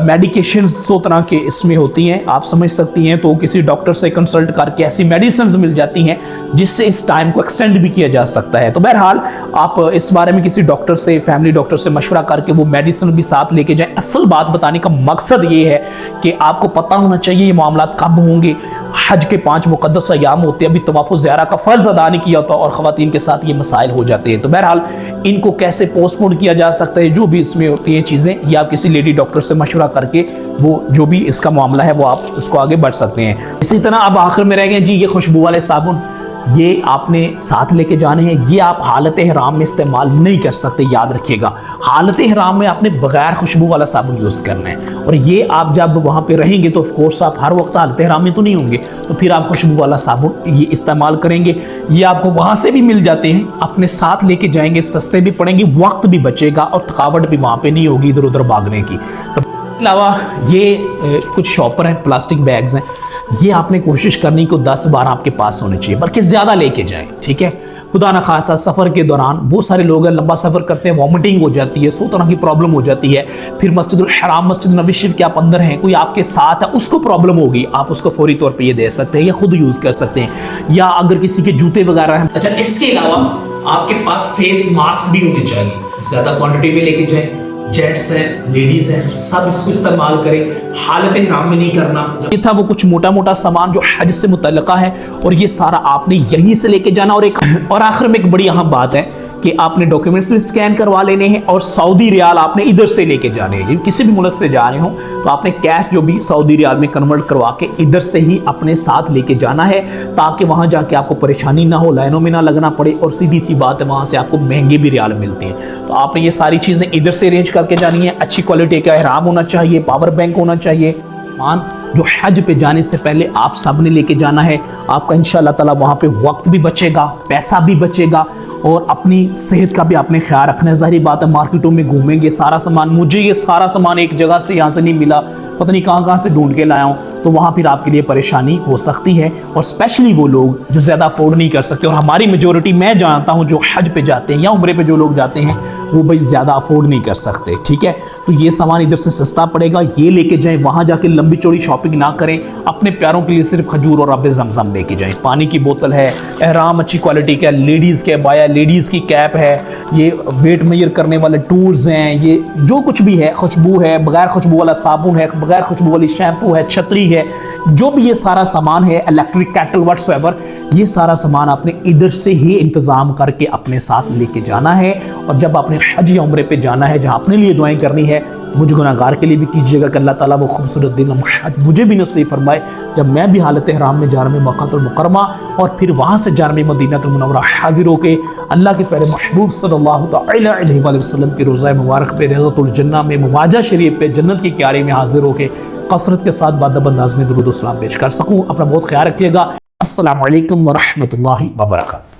मेडिकेशंस 100 तरह के इसमें होती हैं, आप समझ सकती हैं। तो किसी डॉक्टर से कंसल्ट करके ऐसी मेडिसिन मिल जाती हैं जिससे इस टाइम को एक्सटेंड भी किया जा सकता है। तो बहरहाल आप इस बारे में किसी डॉक्टर से, फैमिली डॉक्टर से मशवरा करके वो मेडिसिन भी साथ लेके जाएं। असल बात बताने का मकसद ये है कि आपको पता होना चाहिए ये मामला कब होंगे। हज के 5 मुकद्दस अय्याम होते हैं, अभी तवाफ़ुल ज़ियारा का फ़र्ज़ अदा नहीं किया होता और ख़वातीन के साथ ये मसाइल हो जाते हैं। तो बहरहाल इनको कैसे पोस्टपोन किया जा सकता है, जो भी इसमें होती हैं चीज़ें, या आप किसी लेडी डॉक्टर से मशवरा करके वो जो भी इसका मामला है वो आप उसको आगे बढ़ सकते हैं। इसी तरह अब आखिर में रह गए जी ये खुशबू वाले साबुन, ये आपने साथ लेके जाने हैं। ये आप हालत हराम में इस्तेमाल नहीं कर सकते, याद रखिएगा। हालत हराम में आपने बगैर खुशबू वाला साबुन यूज़ करना है। और ये आप जब वहाँ पे रहेंगे तो ऑफ कोर्स आप हर वक्त हालत हराम में तो नहीं होंगे, तो फिर आप खुशबू वाला साबुन ये इस्तेमाल करेंगे। ये आपको वहाँ से भी मिल जाते हैं, अपने साथ लेके जाएंगे, सस्ते भी पड़ेंगे, वक्त भी बचेगा और थकावट भी वहाँ पर नहीं होगी इधर उधर भागने की। तो अलावा ये कुछ शॉपर हैं, प्लास्टिक बैग्स हैं, ये आपने कोशिश करनी को 10-12 आपके पास होने चाहिए, बल्कि ज़्यादा लेके जाएं, ठीक है। खुदा न खासा सफ़र के दौरान बहुत सारे लोग हैं, लंबा सफ़र करते हैं, वॉमिटिंग हो जाती है, 100 तरह की प्रॉब्लम हो जाती है। फिर मस्जिदुल हराम, मस्जिद नबी शरीफ के आप अंदर हैं, कोई आपके साथ है, उसको प्रॉब्लम होगी, आप उसको फौरी तौर पे ये दे सकते हैं या खुद यूज़ कर सकते हैं, या अगर किसी के जूते वगैरह हैं। अच्छा, इसके अलावा आपके पास फेस मास्क भी होने चाहिए, ज़्यादा क्वान्टिटी में लेके जाएँ। जेंट्स हैं, लेडीज हैं, सब इसको इस्तेमाल करें, हालत हराम में नहीं करना। ये था वो कुछ मोटा मोटा सामान जो हज से मुतल्लिका है, और ये सारा आपने यहीं से लेके जाना। और आखिर में एक बड़ी अहम बात है कि आपने डॉक्यूमेंट्स भी स्कैन करवा लेने हैं और सऊदी रियाल आपने इधर से लेके जाने हैं। किसी भी मुल्क से जा रहे हो तो आपने कैश जो भी सऊदी रियाल में कन्वर्ट करवा के इधर से ही अपने साथ लेके जाना है, ताकि वहाँ जाके आपको परेशानी ना हो, लाइनों में ना लगना पड़े। और सीधी सी बात है, वहाँ से आपको महंगे भी रियाल मिलते हैं। तो आपने ये सारी चीज़ें इधर से अरेंज करके जानी है। अच्छी क्वालिटी का इहराम होना चाहिए, पावर बैंक होना चाहिए, जो हज पे जाने से पहले आप सब ने लेके जाना है। आपका इंशाअल्लाह ताला वहाँ पे वक्त भी बचेगा, पैसा भी बचेगा और अपनी सेहत का भी आपने ख्याल रखना है। ज़ाहिर बात है मार्केटों में घूमेंगे, सारा सामान, मुझे ये सारा सामान एक जगह से यहाँ से नहीं मिला, पता नहीं कहाँ से ढूंढ के लाया हूँ, तो वहाँ फिर आपके लिए परेशानी हो सकती है। और स्पेशली वो लोग जो ज़्यादा अफोर्ड नहीं कर सकते, और हमारी मेजोरिटी मैं जानता हूँ जो हज पे जाते हैं या उम्रे पे जो लोग जाते हैं वो भाई ज़्यादा अफोर्ड नहीं कर सकते, ठीक है। तो ये सामान इधर से सस्ता पड़ेगा, ये लेके जाएं, वहाँ जाके लंबी चौड़ी शॉपिंग ना करें। अपने प्यारों के लिए सिर्फ खजूर और आबे ज़मज़म लेके जाएं। पानी की बोतल है, एहराम अच्छी क्वालिटी का, लेडीज़ के बाया, लेडीज़ की कैप है, ये वेट मेजर करने वाले टूल्स हैं, ये जो कुछ भी है, खुशबू है, बगैर खुशबू वाला साबुन है, बगैर खुशबू वाली शैम्पू है, छतरी है, जो भी ये सारा सामान है, इलेक्ट्रिक कैटल व्हाट्सएवर, ये सारा सामान आपने इधर से ही इंतज़ाम करके अपने साथ लेके जाना है। और जब आपने हज या उम्रे पे जाना है, जहाँ अपने लिए दुआएं करनी है, मुझ गुनाहगार के लिए भी कीजिएगा कि अल्लाह ताला वो खूबसूरत दिन हज मुझे भी नसीब फरमाए, जब मैं भी हालत ihram में जारम मक्कातुल मुकर्रमा और फिर वहाँ से जारम मदीनातुल मुनव्वरा हाजिर होके अल्लाह के प्यारे महबूब सल्लल्लाहु तआला अलैहि वसल्लम की रोज़ा मुबारक पे रज़ातुल जन्नह में मुवाजा शरीफ पे जन्नत की क्यारी में हाजिर होके कसरत के साथ बादब अंदाज में दुरूद सलाम पेश कर सकूँ। अपना बहुत ख्याल रखिएगा। अस्सलामु अलैकुम व रहमतुल्लाहि व बरकातहू।